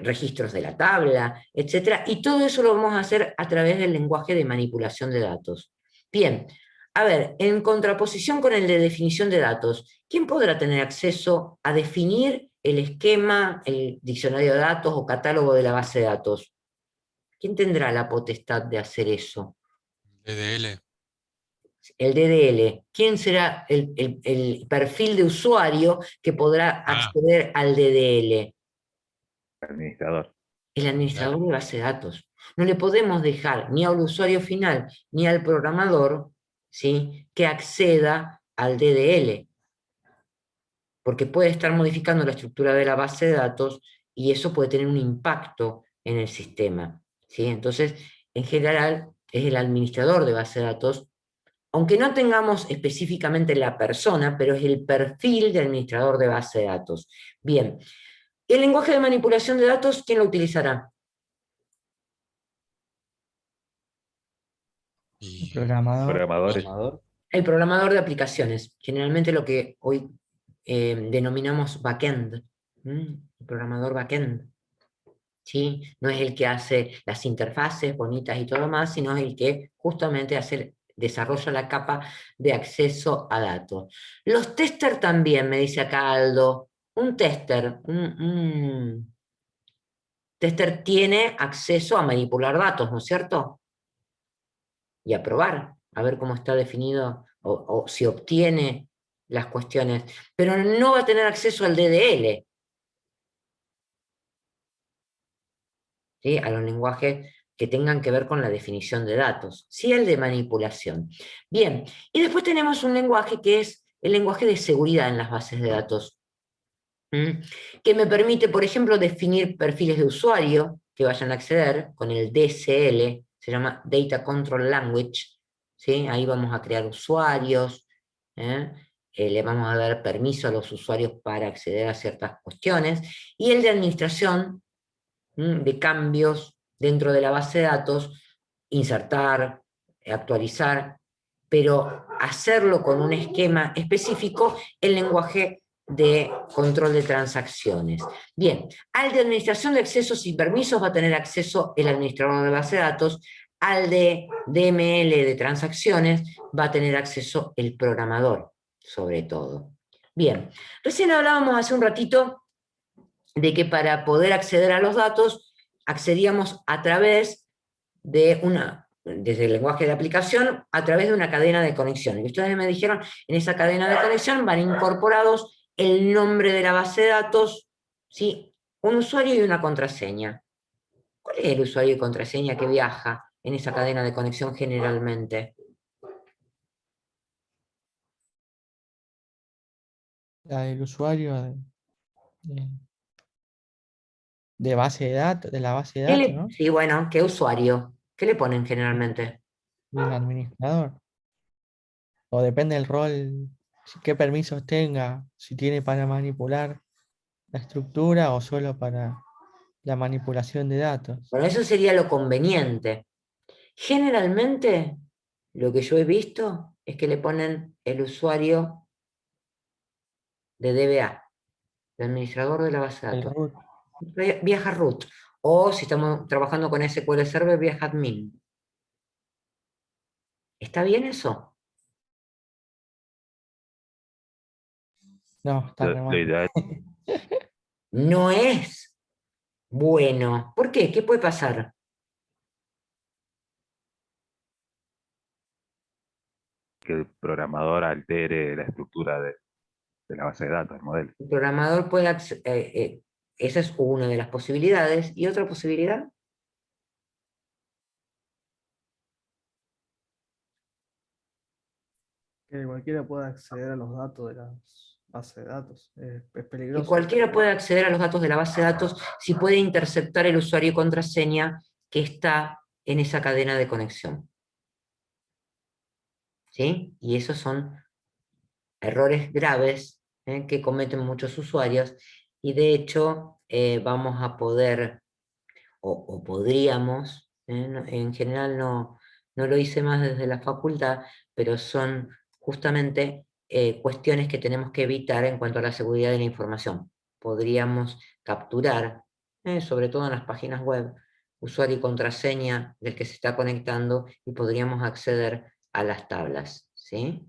registros de la tabla, etc. Y todo eso lo vamos a hacer a través del lenguaje de manipulación de datos. Bien, a ver, en contraposición con el de definición de datos, ¿quién podrá tener acceso a definir el esquema, el diccionario de datos o catálogo de la base de datos? ¿Quién tendrá la potestad de hacer eso? DDL. El DDL. ¿Quién será el perfil de usuario que podrá acceder al DDL? Administrador. El administrador de base de datos. No le podemos dejar ni al usuario final ni al programador, ¿sí?, que acceda al DDL, porque puede estar modificando la estructura de la base de datos y eso puede tener un impacto en el sistema, ¿sí? Entonces, en general, es el administrador de base de datos, aunque no tengamos específicamente la persona, pero es el perfil de administrador de base de datos. Bien, el lenguaje de manipulación de datos, ¿quién lo utilizará? El Y programador. Programadores. Programador. El programador de aplicaciones, generalmente lo que hoy denominamos backend, el programador backend, ¿sí? No es el que hace las interfaces bonitas y todo más, sino es el que justamente desarrolla la capa de acceso a datos. Los testers también, me dice acá Aldo, un tester tiene acceso a manipular datos, ¿no es cierto? Y a probar, a ver cómo está definido o si obtiene las cuestiones, pero no va a tener acceso al DDL. ¿sí? A los lenguajes que tengan que ver con la definición de datos, sí el de manipulación. Bien, y después tenemos un lenguaje que es el lenguaje de seguridad en las bases de datos, que me permite, por ejemplo, definir perfiles de usuario que vayan a acceder con el DCL, se llama Data Control Language, ¿sí? Ahí vamos a crear usuarios, ¿eh? Le vamos a dar permiso a los usuarios para acceder a ciertas cuestiones, y el de administración de cambios dentro de la base de datos, insertar, actualizar, pero hacerlo con un esquema específico, el lenguaje de control de transacciones. Bien, al de administración de accesos y permisos va a tener acceso el administrador de base de datos, al de DML de transacciones va a tener acceso el programador, sobre todo. Bien, recién hablábamos hace un ratito de que para poder acceder a los datos accedíamos a través de desde el lenguaje de aplicación, a través de una cadena de conexiones. Y ustedes me dijeron, en esa cadena de conexión van incorporados el nombre de la base de datos, ¿sí? Un usuario y una contraseña. ¿Cuál es el usuario y contraseña que viaja en esa cadena de conexión generalmente? La del usuario de- de base de datos, de la base de datos, ¿no? Sí, bueno, ¿qué usuario? ¿Qué le ponen generalmente? Del administrador. O depende del rol, qué permisos tenga, si tiene para manipular la estructura o solo para la manipulación de datos. Bueno, eso sería lo conveniente. Generalmente, lo que yo he visto es que le ponen el usuario de DBA, de administrador de la base de El datos. root. Viaja root. O si estamos trabajando con SQL Server, viaja admin. ¿Está bien eso? No, está re Lo mal. ideal No es bueno. ¿Por qué? ¿Qué puede pasar? es que el programador altere la estructura de la base de datos, el modelo. El programador puede esa es una de las posibilidades. ¿Y otra posibilidad? Que cualquiera pueda acceder a los datos de las bases de datos. Es Que peligroso. cualquiera puede acceder a los datos de la base de datos si puede interceptar el usuario y contraseña que está en esa cadena de conexión. ¿Sí? Y esos son errores graves que cometen muchos usuarios, y de hecho vamos a poder, o podríamos, en general no lo hice más desde la facultad, pero son justamente cuestiones que tenemos que evitar en cuanto a la seguridad de la información. Podríamos capturar, sobre todo en las páginas web, usuario y contraseña del que se está conectando, y podríamos acceder a las tablas, ¿sí?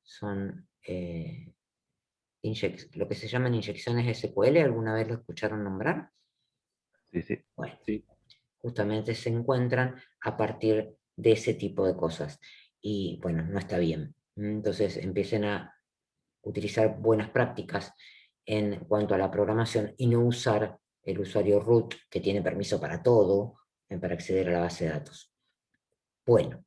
Son lo que se llaman inyecciones SQL, ¿alguna vez lo escucharon nombrar? Sí, sí. Bueno, Sí. justamente se encuentran a partir de ese tipo de cosas. Y bueno, no está bien. Entonces empiecen a utilizar buenas prácticas en cuanto a la programación y no usar el usuario root que tiene permiso para todo, para acceder a la base de datos. Bueno,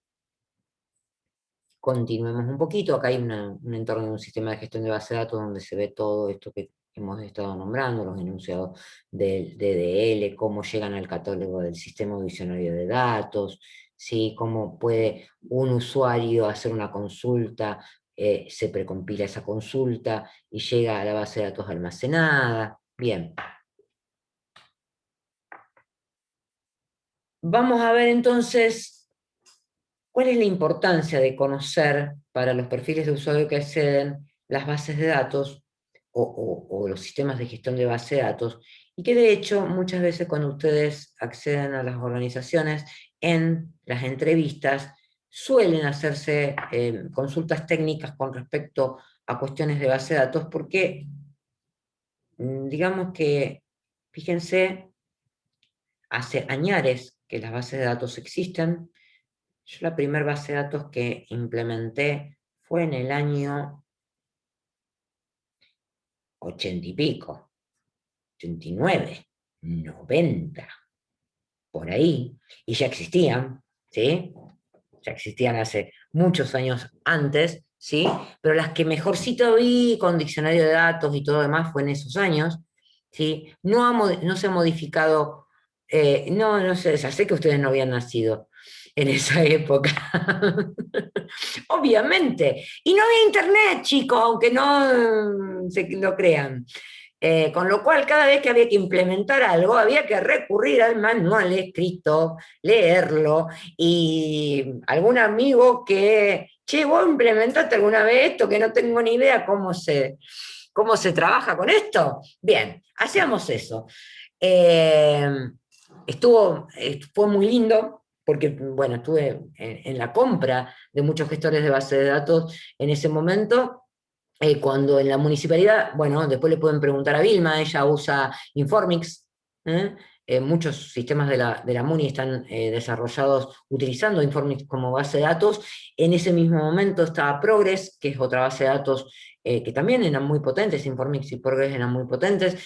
continuemos un poquito. Acá hay un entorno de un sistema de gestión de base de datos donde se ve todo esto que hemos estado nombrando, los enunciados del DDL, cómo llegan al catálogo del sistema o diccionario de datos, ¿sí? Cómo puede un usuario hacer una consulta, se precompila esa consulta y llega a la base de datos almacenada. Bien. Vamos a ver entonces cuál es la importancia de conocer para los perfiles de usuario que acceden las bases de datos o los sistemas de gestión de base de datos, y que de hecho muchas veces cuando ustedes acceden a las organizaciones en las entrevistas suelen hacerse consultas técnicas con respecto a cuestiones de base de datos, porque digamos que, fíjense, hace añares que las bases de datos existen. Yo la primera base de datos que implementé fue en el año 80 y pico, 89, 90. por ahí, y ya existían, ¿sí? Ya existían hace muchos años antes, ¿sí? Pero las que mejorcito vi con diccionario de datos y todo demás fue en esos años, ¿sí? No se ha modificado, no sé, ya sé que ustedes no habían nacido en esa época, obviamente, y no había internet, chicos, aunque no se lo crean. Con lo cual, cada vez que había que implementar algo, había que recurrir al manual escrito, leerlo, y algún amigo que, che, vos implementaste alguna vez esto, que no tengo ni idea cómo se trabaja con esto. Bien, hacíamos eso. Eh, fue muy lindo, porque, bueno, estuve en la compra de muchos gestores de base de datos en ese momento, cuando en la municipalidad, bueno, después le pueden preguntar a Vilma, ella usa Informix, ¿eh? Muchos sistemas de la MUNI están desarrollados utilizando Informix como base de datos. En ese mismo momento estaba Progress, que es otra base de datos que también eran muy potentes, Informix y Progress eran muy potentes.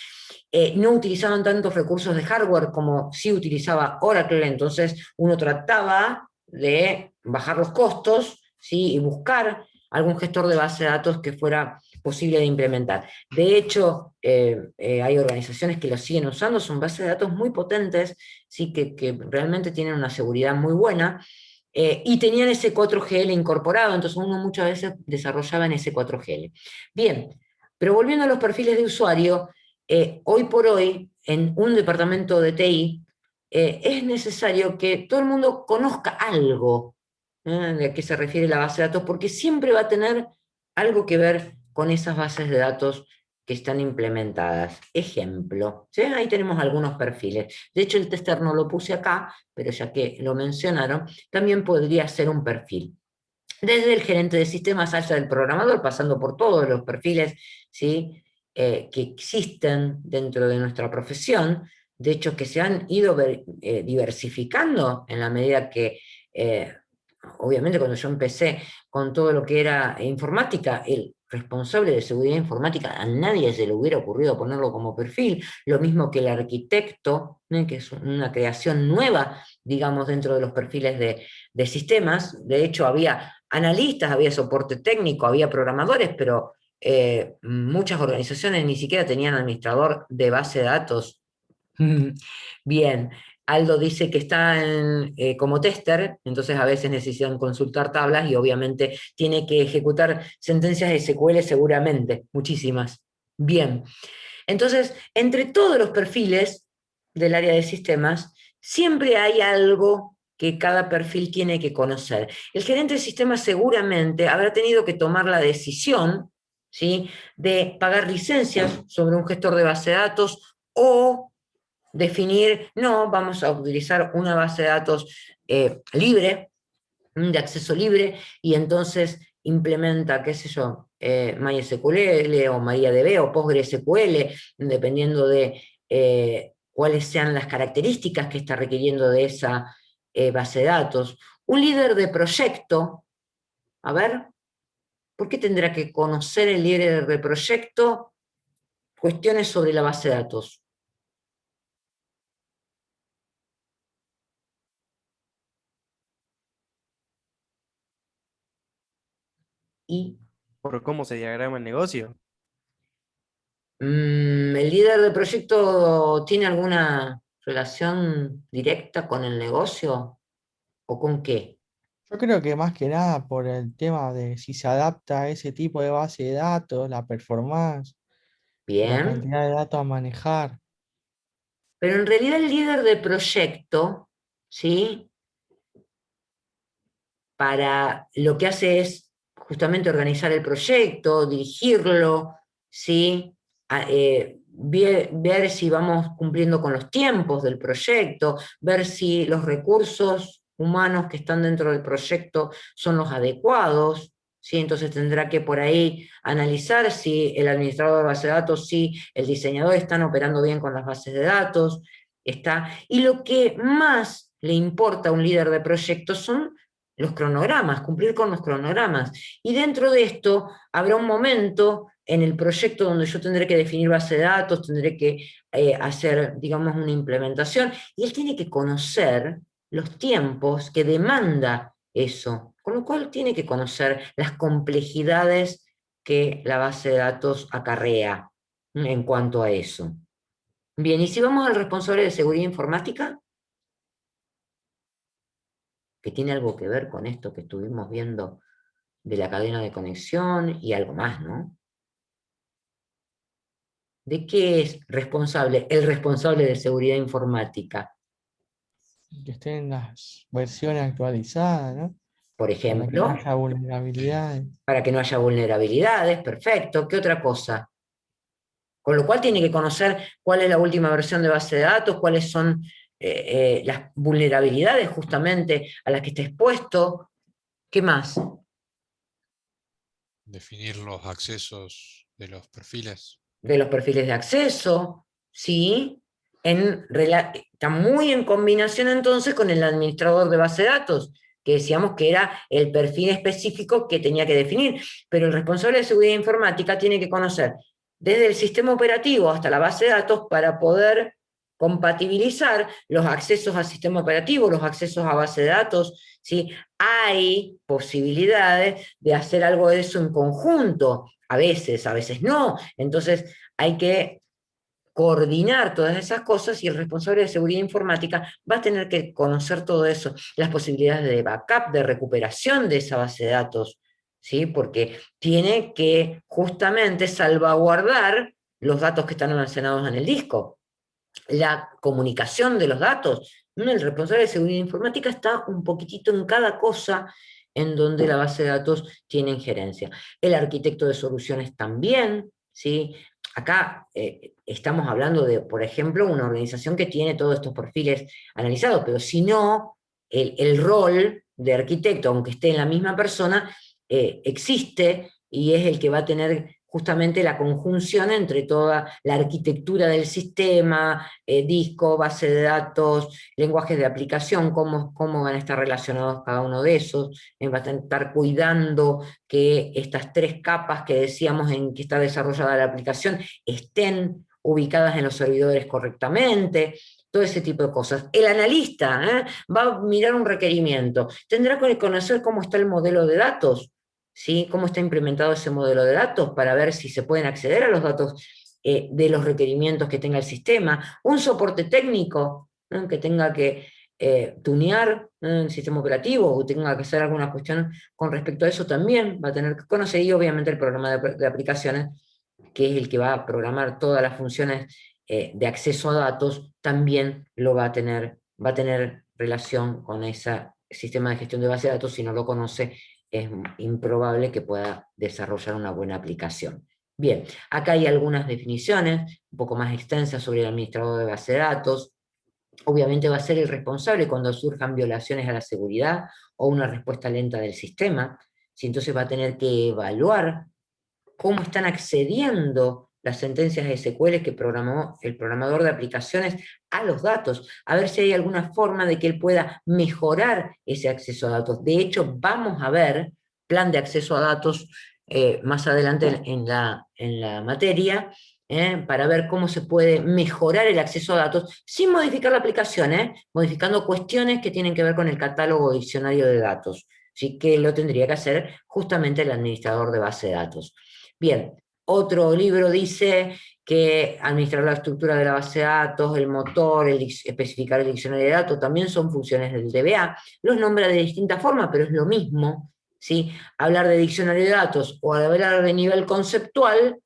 No utilizaban tantos recursos de hardware como sí utilizaba Oracle, entonces uno trataba de bajar los costos, ¿sí? Y buscar algún gestor de base de datos que fuera posible de implementar. De hecho, hay organizaciones que lo siguen usando, son bases de datos muy potentes, ¿sí? que realmente tienen una seguridad muy buena, y tenían ese 4GL incorporado, entonces uno muchas veces desarrollaba en ese 4GL. Bien, pero volviendo a los perfiles de usuario, hoy por hoy, en un departamento de TI, es necesario que todo el mundo conozca algo de a qué se refiere la base de datos, porque siempre va a tener algo que ver con esas bases de datos que están implementadas. Ejemplo, ¿sí? Ahí tenemos algunos perfiles. De hecho, el tester no lo puse acá, pero ya que lo mencionaron, también podría ser un perfil. Desde el gerente de sistemas hasta el programador, pasando por todos los perfiles, ¿sí? Que existen dentro de nuestra profesión, de hecho que se han ido diversificando en la medida que, obviamente cuando yo empecé con todo lo que era informática, el responsable de seguridad informática, a nadie se le hubiera ocurrido ponerlo como perfil, lo mismo que el arquitecto, que es una creación nueva, digamos, dentro de los perfiles de sistemas. De hecho, había analistas, había soporte técnico, había programadores, pero muchas organizaciones ni siquiera tenían administrador de base de datos. Bien, Aldo dice que está como tester, entonces a veces necesitan consultar tablas y obviamente tiene que ejecutar sentencias de SQL seguramente, muchísimas. Bien, entonces, entre todos los perfiles del área de sistemas, siempre hay algo que cada perfil tiene que conocer. El gerente de sistemas seguramente habrá tenido que tomar la decisión, ¿sí?, de pagar licencias sobre un gestor de base de datos o definir, no, vamos a utilizar una base de datos libre, de acceso libre, y entonces implementa, qué sé yo, MySQL o MariaDB o PostgreSQL, dependiendo de cuáles sean las características que está requiriendo de esa base de datos. Un líder de proyecto, a ver, ¿por qué tendrá que conocer el líder de proyecto cuestiones sobre la base de datos? Y por cómo se diagrama el negocio. ¿el líder de proyecto tiene alguna relación directa con el negocio? ¿O con qué? Yo creo que más que nada por el tema de si se adapta a ese tipo de base de datos, la performance, la Bien. cantidad de datos a manejar. Pero en realidad el líder de proyecto, ¿sí?, para lo que hace es justamente organizar el proyecto, dirigirlo, ¿sí?, ver si vamos cumpliendo con los tiempos del proyecto, ver si los recursos humanos que están dentro del proyecto son los adecuados, ¿sí? Entonces tendrá que por ahí analizar si el administrador de base de datos, si el diseñador están operando bien con las bases de datos, y lo que más le importa a un líder de proyecto son los cronogramas, cumplir con los cronogramas. Y dentro de esto habrá un momento en el proyecto donde yo tendré que definir base de datos, tendré que hacer, digamos, una implementación, y él tiene que conocer los tiempos que demanda eso, con lo cual tiene que conocer las complejidades que la base de datos acarrea en cuanto a eso. Bien, y si vamos al responsable de seguridad informática, que tiene algo que ver con esto que estuvimos viendo de la cadena de conexión y algo más, ¿no? ¿De qué es responsable el responsable de seguridad informática? Que estén las versiones actualizadas, ¿no? Por Para que no ejemplo, haya vulnerabilidades. para que no haya vulnerabilidades, perfecto. ¿Qué otra cosa? Con lo cual tiene que conocer cuál es la última versión de base de datos, cuáles son las vulnerabilidades justamente a las que está expuesto. ¿Qué más? Definir los accesos de los perfiles. De los perfiles de acceso, ¿sí? Está muy en combinación entonces con el administrador de base de datos, que decíamos que era el perfil específico que tenía que definir, pero el responsable de seguridad informática tiene que conocer desde el sistema operativo hasta la base de datos para poder compatibilizar los accesos al sistema operativo, los accesos a base de datos, ¿sí? Hay posibilidades de hacer algo de eso en conjunto, a veces no, entonces hay que coordinar todas esas cosas y el responsable de seguridad informática va a tener que conocer todo eso, las posibilidades de backup, de recuperación de esa base de datos, ¿sí? Porque tiene que justamente salvaguardar los datos que están almacenados en el disco, la comunicación de los datos. El responsable de seguridad informática está un poquitito en cada cosa en donde la base de datos tiene injerencia. El arquitecto de soluciones también, ¿sí? Acá estamos hablando de, por ejemplo, una organización que tiene todos estos perfiles analizados, pero si no, el rol de arquitecto, aunque esté en la misma persona, existe y es el que va a tener justamente la conjunción entre toda la arquitectura del sistema, disco, base de datos, lenguajes de aplicación, cómo van a estar relacionados cada uno de esos, va a estar cuidando que estas tres capas que decíamos en que está desarrollada la aplicación estén ubicadas en los servidores correctamente, todo ese tipo de cosas. El analista va a mirar un requerimiento, tendrá que conocer cómo está el modelo de datos, ¿sí? Cómo está implementado ese modelo de datos para ver si se pueden acceder a los datos de los requerimientos que tenga el sistema, un soporte técnico, ¿no? Que tenga que tunear el sistema operativo o tenga que hacer alguna cuestión con respecto a eso también va a tener que conocer, y obviamente el programa de aplicaciones, que es el que va a programar todas las funciones de acceso a datos, también va a tener relación con ese sistema de gestión de base de datos. Si no lo conoce, es improbable que pueda desarrollar una buena aplicación. Bien, acá hay algunas definiciones un poco más extensas sobre el administrador de base de datos. Obviamente va a ser el responsable cuando surjan violaciones a la seguridad o una respuesta lenta del sistema. Si entonces va a tener que evaluar cómo están accediendo las sentencias SQL que programó el programador de aplicaciones a los datos, a ver si hay alguna forma de que él pueda mejorar ese acceso a datos. De hecho, vamos a ver plan de acceso a datos más adelante en la materia, para ver cómo se puede mejorar el acceso a datos sin modificar la aplicación, modificando cuestiones que tienen que ver con el catálogo o diccionario de datos. Así que lo tendría que hacer justamente el administrador de base de datos. Bien, otro libro dice que administrar la estructura de la base de datos, el motor, especificar el diccionario de datos, también son funciones del DBA. Los nombra de distinta forma, pero es lo mismo, ¿sí? Hablar de diccionario de datos o hablar de nivel conceptual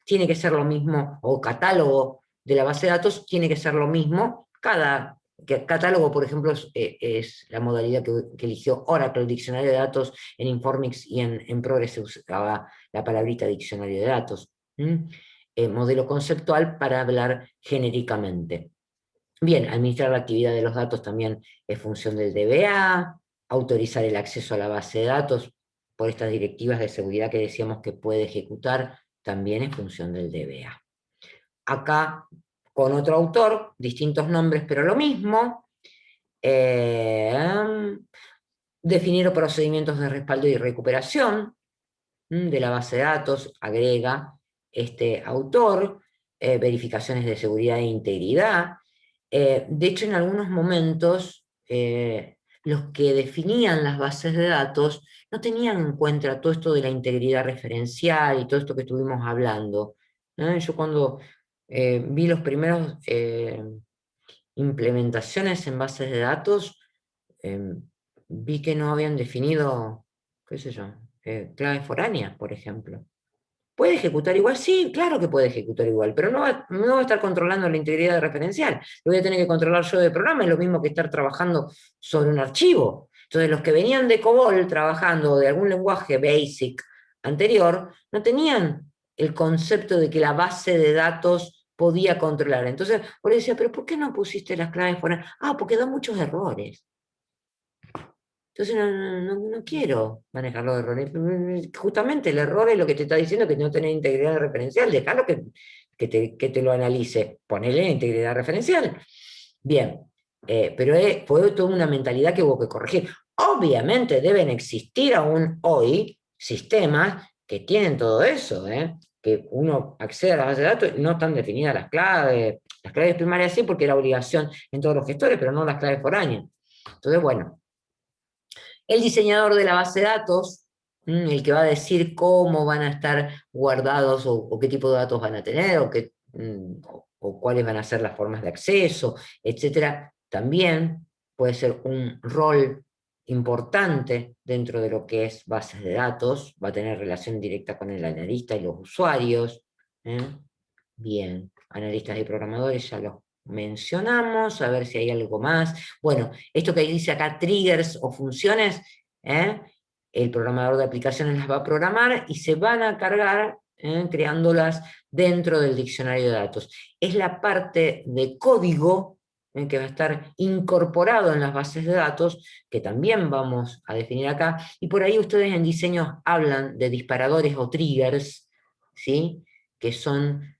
tiene que ser lo mismo, o catálogo de la base de datos tiene que ser lo mismo. Cada catálogo, por ejemplo, es la modalidad que eligió Oracle, el diccionario de datos. En Informix y en Progress se usaba la palabrita diccionario de datos. Modelo conceptual para hablar genéricamente. Bien, administrar la actividad de los datos también es función del DBA, autorizar el acceso a la base de datos por estas directivas de seguridad que decíamos que puede ejecutar, también es función del DBA. Acá, con otro autor, distintos nombres, pero lo mismo. Definir procedimientos de respaldo y recuperación. de la base de datos, agrega este autor, verificaciones de seguridad e integridad. De hecho, en algunos momentos, los que definían las bases de datos no tenían en cuenta todo esto de la integridad referencial y todo esto que estuvimos hablando, ¿no? Yo cuando vi los primeros implementaciones en bases de datos, vi que no habían definido, qué sé yo, claves foráneas, por ejemplo. ¿Puede ejecutar igual? Sí, claro que puede ejecutar igual, pero no va a estar controlando la integridad referencial. Lo voy a tener que controlar yo de programa, es lo mismo que estar trabajando sobre un archivo. Entonces, los que venían de COBOL trabajando de algún lenguaje BASIC anterior, no tenían el concepto de que la base de datos podía controlar. Entonces, por eso decía, pero ¿por qué no pusiste las claves foráneas? Ah, porque da muchos errores. Entonces no quiero manejar los errores. Justamente el error es lo que te está diciendo que no tenés integridad referencial. Dejalo que te lo analice. Ponele integridad referencial. Bien, pero fue toda una mentalidad que hubo que corregir. Obviamente deben existir aún hoy sistemas que tienen todo eso, que uno accede a la base de datos y no están definidas las claves. Las claves primarias sí, porque era obligación en todos los gestores, pero no las claves foráneas. Entonces, bueno. El diseñador de la base de datos, el que va a decir cómo van a estar guardados o qué tipo de datos van a tener o cuáles van a ser las formas de acceso, etcétera, también puede ser un rol importante dentro de lo que es bases de datos, va a tener relación directa con el analista y los usuarios. Bien, analistas y programadores ya los mencionamos, a ver si hay algo más. Bueno, esto que dice acá, triggers o funciones, el programador de aplicaciones las va a programar y se van a cargar creándolas dentro del diccionario de datos. Es la parte de código que va a estar incorporado en las bases de datos, que también vamos a definir acá, y por ahí ustedes en diseño hablan de disparadores o triggers, ¿sí? Que son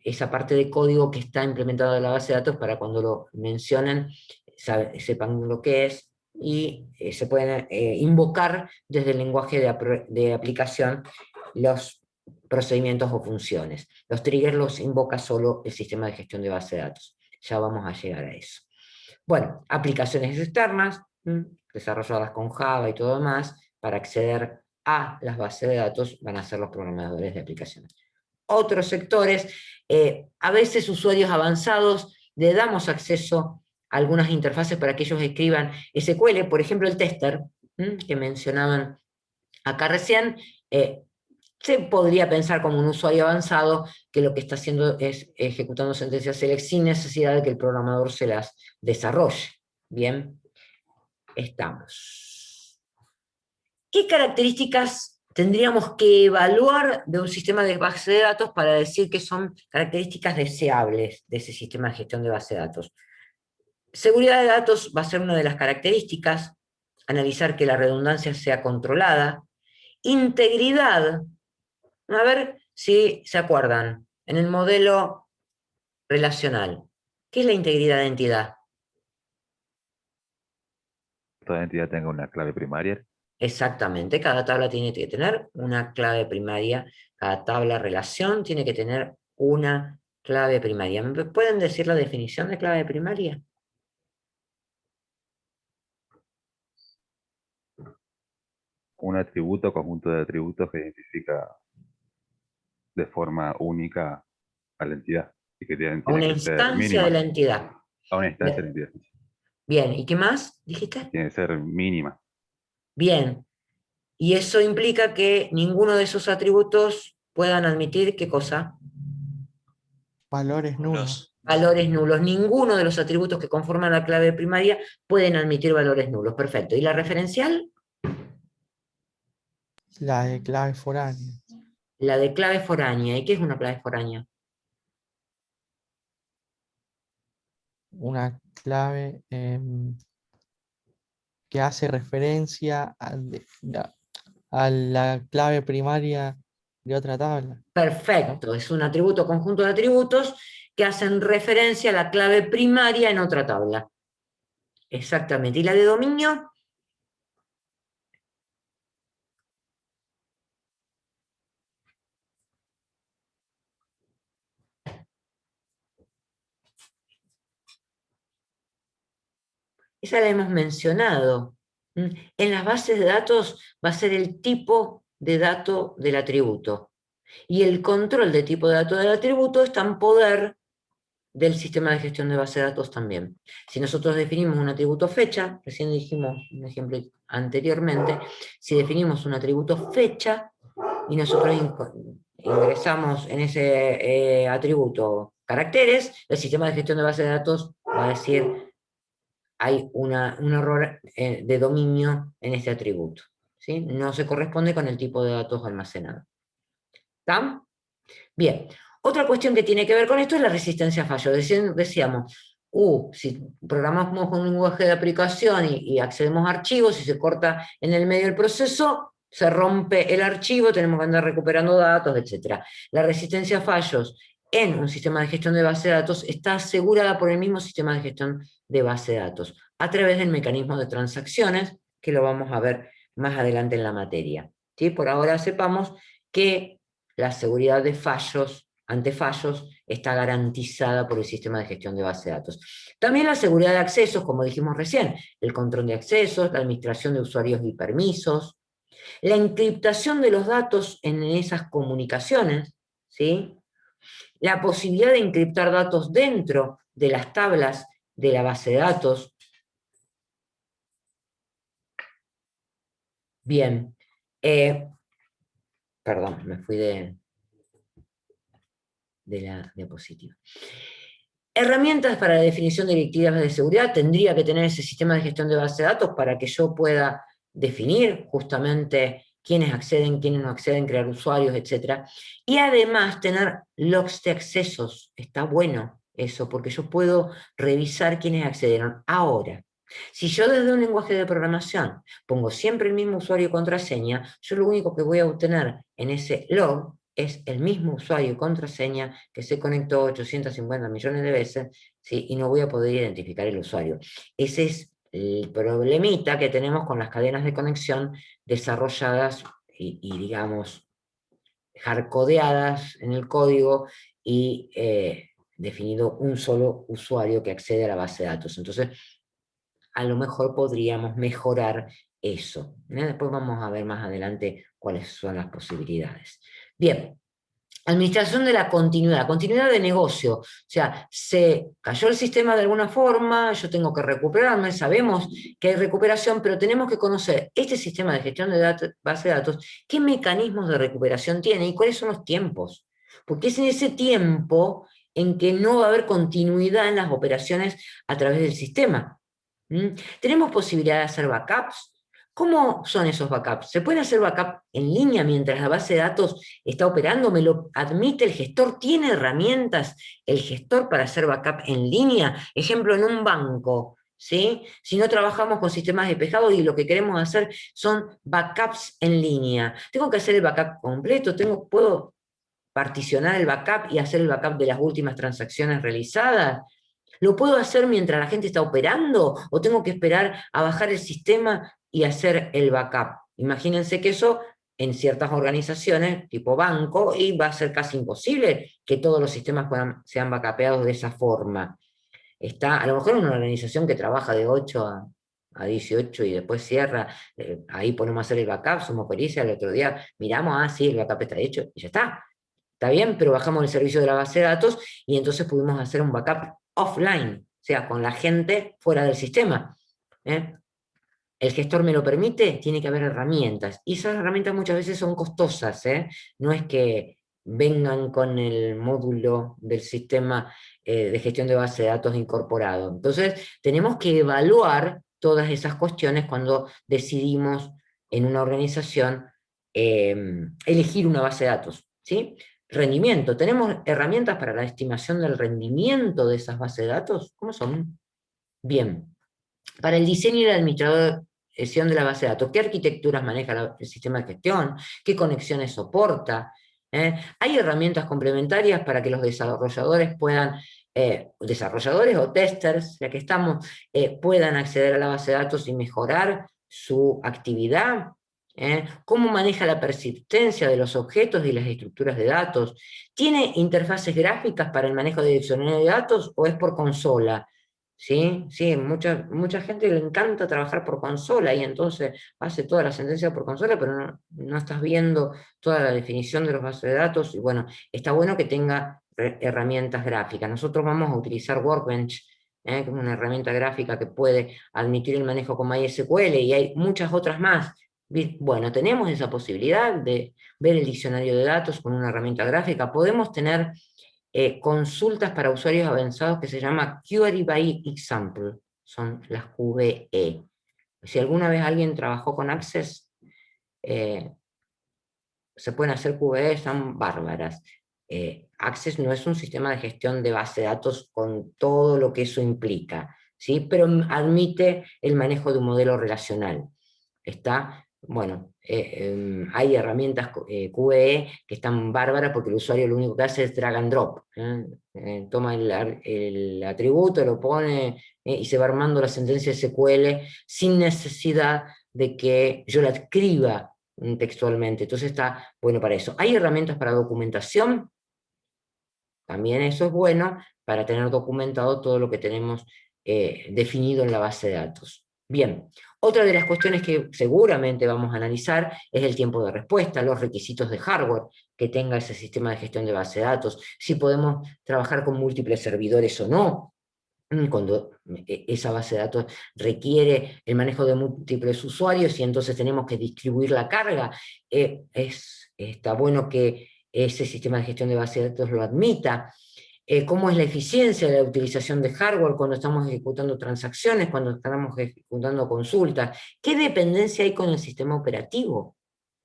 esa parte de código que está implementada en la base de datos para cuando lo mencionen sepan lo que es y se pueden invocar desde el lenguaje de aplicación los procedimientos o funciones. Los triggers los invoca solo el sistema de gestión de base de datos. Ya vamos a llegar a eso. Bueno, aplicaciones externas, desarrolladas con Java y todo demás, para acceder a las bases de datos van a ser los programadores de aplicaciones. Otros sectores, a veces usuarios avanzados, le damos acceso a algunas interfaces para que ellos escriban SQL, por ejemplo el tester, que mencionaban acá recién, se podría pensar como un usuario avanzado que lo que está haciendo es ejecutando sentencias select sin necesidad de que el programador se las desarrolle. Bien, estamos. ¿Qué características tendríamos que evaluar de un sistema de base de datos para decir que son características deseables de ese sistema de gestión de base de datos? Seguridad de datos va a ser una de las características, analizar que la redundancia sea controlada. Integridad, a ver si se acuerdan, en el modelo relacional, ¿qué es la integridad de entidad? Toda entidad tenga una clave primaria. Exactamente, cada tabla tiene que tener una clave primaria, cada tabla relación tiene que tener una clave primaria. ¿Me pueden decir la definición de clave primaria? Un atributo, conjunto de atributos que identifica de forma única a la entidad. Y que tiene A una que ser instancia mínima. de la entidad. A una instancia de la entidad. Bien, ¿y qué más dijiste? Tiene que ser mínima. Bien, y eso implica que ninguno de esos atributos puedan admitir, ¿qué cosa? Valores nulos. Valores nulos. Ninguno de los atributos que conforman la clave primaria pueden admitir valores nulos. Perfecto. ¿Y la referencial? La de clave foránea. La de clave foránea. ¿Y qué es una clave foránea? Una clave que hace referencia a la clave primaria de otra tabla. Perfecto. Es un atributo conjunto de atributos que hacen referencia a la clave primaria en otra tabla. Exactamente. ¿Y la de dominio? esa la hemos mencionado. En las bases de datos va a ser el tipo de dato del atributo. Y el control de tipo de dato del atributo está en poder del sistema de gestión de base de datos también. Si nosotros definimos un atributo fecha, recién dijimos un ejemplo anteriormente, si definimos un atributo fecha y nosotros ingresamos en ese atributo caracteres, el sistema de gestión de base de datos va a decir hay un error de dominio en este atributo, ¿sí? No se corresponde con el tipo de datos almacenado. ¿Está? Bien. Otra cuestión que tiene que ver con esto es la resistencia a fallo. Decíamos, si programamos con un lenguaje de aplicación y accedemos a archivos y se corta en el medio del proceso, se rompe el archivo, tenemos que andar recuperando datos, etc. La resistencia a fallos en un sistema de gestión de base de datos está asegurada por el mismo sistema de gestión de base de datos, a través del mecanismo de transacciones, que lo vamos a ver más adelante en la materia. ¿Sí? Por ahora sepamos que la seguridad de fallos, ante fallos, está garantizada por el sistema de gestión de base de datos. También la seguridad de accesos, como dijimos recién, el control de accesos, la administración de usuarios y permisos, la encriptación de los datos en esas comunicaciones, ¿sí? La posibilidad de encriptar datos dentro de las tablas de la base de datos. Bien. Perdón, me fui de la diapositiva. Herramientas para la definición de directivas de seguridad. Tendría que tener ese sistema de gestión de base de datos para que yo pueda definir justamente quiénes acceden, quiénes no acceden, crear usuarios, etc. Y además tener logs de accesos. Está bueno eso, porque yo puedo revisar quiénes accedieron. Ahora, si yo desde un lenguaje de programación pongo siempre el mismo usuario y contraseña, yo lo único que voy a obtener en ese log es el mismo usuario y contraseña que se conectó 850 millones de veces, ¿sí? Y no voy a poder identificar el usuario. Ese es el problemita que tenemos con las cadenas de conexión desarrolladas y digamos, hardcodeadas en el código y definido un solo usuario que accede a la base de datos. Entonces, a lo mejor podríamos mejorar eso. Después vamos a ver más adelante cuáles son las posibilidades. Bien, administración de la continuidad de negocio. O sea, se cayó el sistema de alguna forma, yo tengo que recuperarme, sabemos que hay recuperación, pero tenemos que conocer este sistema de gestión de base de datos, qué mecanismos de recuperación tiene y cuáles son los tiempos. Porque es en ese tiempo en que no va a haber continuidad en las operaciones a través del sistema. ¿Tenemos posibilidad de hacer backups? ¿Cómo son esos backups? ¿Se pueden hacer backup en línea mientras la base de datos está operando? ¿Me lo admite el gestor? ¿Tiene herramientas el gestor para hacer backup en línea? Ejemplo, en un banco, ¿sí? Si no trabajamos con sistemas despejados y lo que queremos hacer son backups en línea. ¿Tengo que hacer el backup completo? ¿Puedo particionar el backup y hacer el backup de las últimas transacciones realizadas? ¿Lo puedo hacer mientras la gente está operando o tengo que esperar a bajar el sistema y hacer el backup? Imagínense que eso en ciertas organizaciones, tipo banco, y va a ser casi imposible que todos los sistemas sean backupeados de esa forma. Está, a lo mejor en una organización que trabaja de 8 a 18 y después cierra, ahí ponemos a hacer el backup, somos pericias, el otro día miramos, sí, el backup está hecho, y ya está. Está bien, pero bajamos el servicio de la base de datos y entonces pudimos hacer un backup offline, o sea, con la gente fuera del sistema. ¿El gestor me lo permite? Tiene que haber herramientas. Y esas herramientas muchas veces son costosas. No es que vengan con el módulo del sistema de gestión de base de datos incorporado. Entonces, tenemos que evaluar todas esas cuestiones cuando decidimos en una organización elegir una base de datos, ¿sí? Rendimiento. ¿Tenemos herramientas para la estimación del rendimiento de esas bases de datos? ¿Cómo son? Bien. Para el diseño y la administración de la base de datos, ¿qué arquitecturas maneja el sistema de gestión? ¿Qué conexiones soporta? ¿Hay herramientas complementarias para que los desarrolladores puedan, desarrolladores o testers, ya que estamos, puedan acceder a la base de datos y mejorar su actividad? ¿Cómo maneja la persistencia de los objetos y las estructuras de datos? ¿Tiene interfaces gráficas para el manejo de diccionario de datos o es por consola? ¿sí? Sí, mucha gente le encanta trabajar por consola y entonces hace toda la sentencia por consola, pero no estás viendo toda la definición de los bases de datos. Y bueno, está bueno que tenga herramientas gráficas. Nosotros vamos a utilizar Workbench, que es una herramienta gráfica que puede admitir el manejo con MySQL, y hay muchas otras más. Bueno, tenemos esa posibilidad de ver el diccionario de datos con una herramienta gráfica. Podemos tener consultas para usuarios avanzados que se llama Query by Example, son las QBE. Si alguna vez alguien trabajó con Access, se pueden hacer QBE, son bárbaras. Access no es un sistema de gestión de base de datos con todo lo que eso implica, ¿sí? Pero admite el manejo de un modelo relacional. Bueno, hay herramientas QBE que están bárbaras porque el usuario lo único que hace es drag and drop. Toma el atributo, lo pone y se va armando la sentencia SQL sin necesidad de que yo la escriba textualmente. Entonces está bueno para eso. Hay herramientas para documentación, también eso es bueno para tener documentado todo lo que tenemos definido en la base de datos. Bien, otra de las cuestiones que seguramente vamos a analizar es el tiempo de respuesta, los requisitos de hardware que tenga ese sistema de gestión de base de datos, si podemos trabajar con múltiples servidores o no, cuando esa base de datos requiere el manejo de múltiples usuarios y entonces tenemos que distribuir la carga, está bueno que ese sistema de gestión de base de datos lo admita. ¿Cómo es la eficiencia de la utilización de hardware cuando estamos ejecutando transacciones, cuando estamos ejecutando consultas? ¿Qué dependencia hay con el sistema operativo?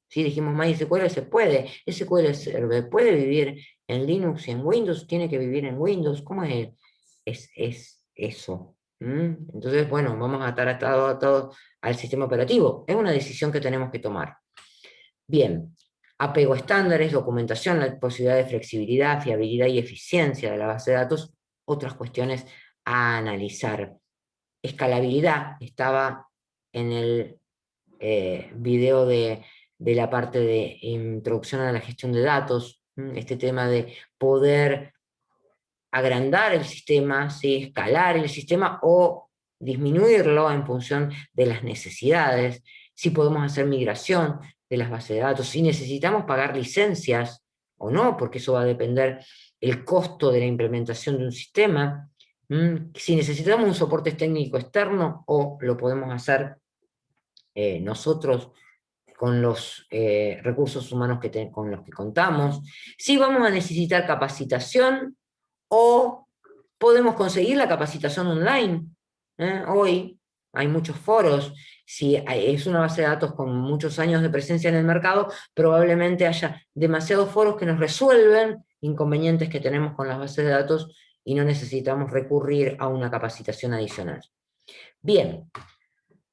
Si dijimos MySQL se puede, SQL Server puede vivir en Linux y en Windows, tiene que vivir en Windows, ¿cómo es eso? Entonces, bueno, vamos a estar atados al sistema operativo, es una decisión que tenemos que tomar. Bien, apego a estándares, documentación, la posibilidad de flexibilidad, fiabilidad y eficiencia de la base de datos, otras cuestiones a analizar. Escalabilidad, estaba en el video de la parte de introducción a la gestión de datos, este tema de poder agrandar el sistema, ¿sí? Escalar el sistema o disminuirlo en función de las necesidades, si podemos hacer migración de las bases de datos, si necesitamos pagar licencias o no, porque eso va a depender el costo de la implementación de un sistema, si necesitamos un soporte técnico externo o lo podemos hacer nosotros con los recursos humanos con los que contamos, si vamos a necesitar capacitación o podemos conseguir la capacitación online. Hoy hay muchos foros, si es una base de datos con muchos años de presencia en el mercado, probablemente haya demasiados foros que nos resuelven inconvenientes que tenemos con las bases de datos y no necesitamos recurrir a una capacitación adicional. Bien,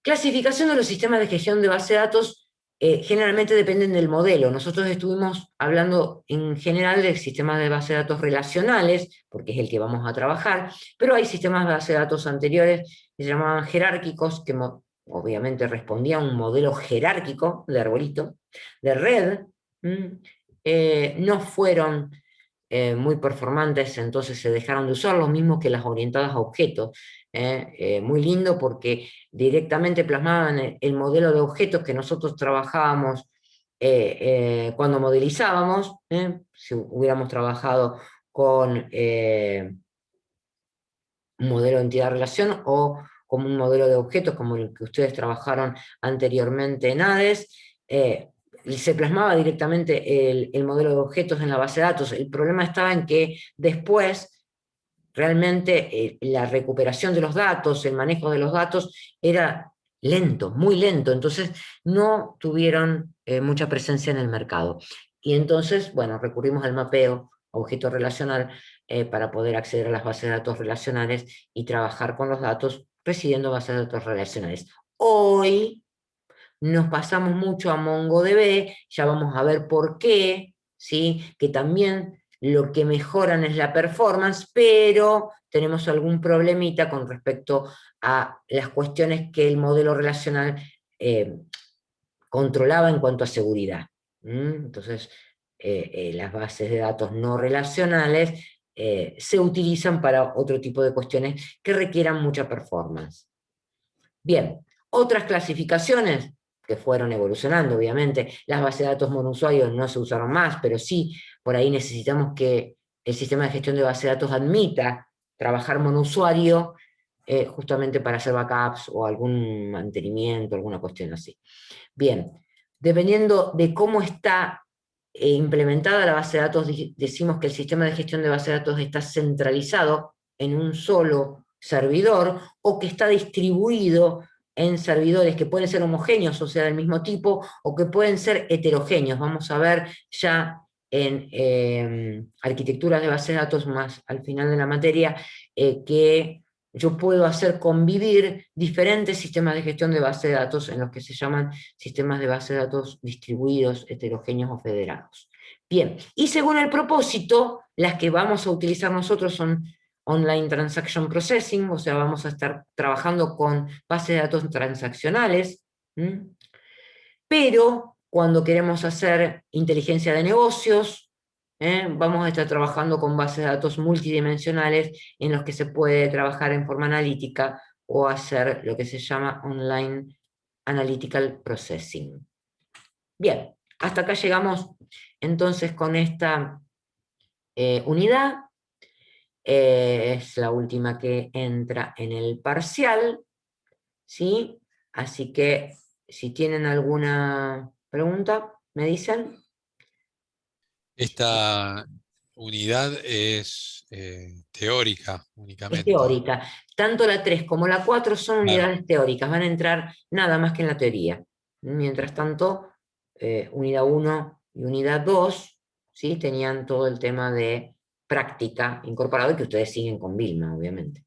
clasificación de los sistemas de gestión de base de datos generalmente dependen del modelo. Nosotros estuvimos hablando en general de sistemas de base de datos relacionales, porque es el que vamos a trabajar, pero hay sistemas de base de datos anteriores que se llamaban jerárquicos, que obviamente respondían a un modelo jerárquico de arbolito, de red. No fueron muy performantes, entonces se dejaron de usar, lo mismo que las orientadas a objetos. Muy lindo porque directamente plasmaban el modelo de objetos que nosotros trabajábamos cuando modelizábamos, si hubiéramos trabajado con un modelo de entidad-relación o como un modelo de objetos como el que ustedes trabajaron anteriormente en ADES, se plasmaba directamente el modelo de objetos en la base de datos. El problema estaba en que después realmente la recuperación de los datos, el manejo de los datos era lento, muy lento, entonces no tuvieron mucha presencia en el mercado. Y entonces, bueno, recurrimos al mapeo objeto relacional para poder acceder a las bases de datos relacionales y trabajar con los datos recibiendo bases de datos relacionales. Hoy nos pasamos mucho a MongoDB, ya vamos a ver por qué, ¿sí? Que también lo que mejoran es la performance, pero tenemos algún problemita con respecto a las cuestiones que el modelo relacional controlaba en cuanto a seguridad. Entonces, las bases de datos no relacionales se utilizan para otro tipo de cuestiones que requieran mucha performance. Bien, otras clasificaciones que fueron evolucionando, obviamente, las bases de datos monousuarios no se usaron más, pero sí, por ahí necesitamos que el sistema de gestión de base de datos admita trabajar monousuario, justamente para hacer backups o algún mantenimiento, alguna cuestión así. Bien, dependiendo de cómo está implementada la base de datos, decimos que el sistema de gestión de base de datos está centralizado en un solo servidor o que está distribuido en servidores que pueden ser homogéneos, o sea, del mismo tipo, o que pueden ser heterogéneos. Vamos a ver ya en arquitecturas de base de datos más al final de la materia que yo puedo hacer convivir diferentes sistemas de gestión de base de datos en los que se llaman sistemas de base de datos distribuidos, heterogéneos o federados. Bien, y según el propósito, las que vamos a utilizar nosotros son Online Transaction Processing, o sea, vamos a estar trabajando con bases de datos transaccionales, pero cuando queremos hacer inteligencia de negocios, vamos a estar trabajando con bases de datos multidimensionales en los que se puede trabajar en forma analítica o hacer lo que se llama Online Analytical Processing. Bien, hasta acá llegamos entonces con esta unidad. Es la última que entra en el parcial, ¿sí? Así que si tienen alguna pregunta, me dicen. Esta unidad es teórica Es únicamente. teórica. Tanto la 3 como la 4 son Claro. unidades teóricas, van a entrar nada más que en la teoría. Mientras tanto, unidad 1 y unidad 2, ¿sí? Tenían todo el tema de práctica incorporado y que ustedes siguen con Vilma, obviamente.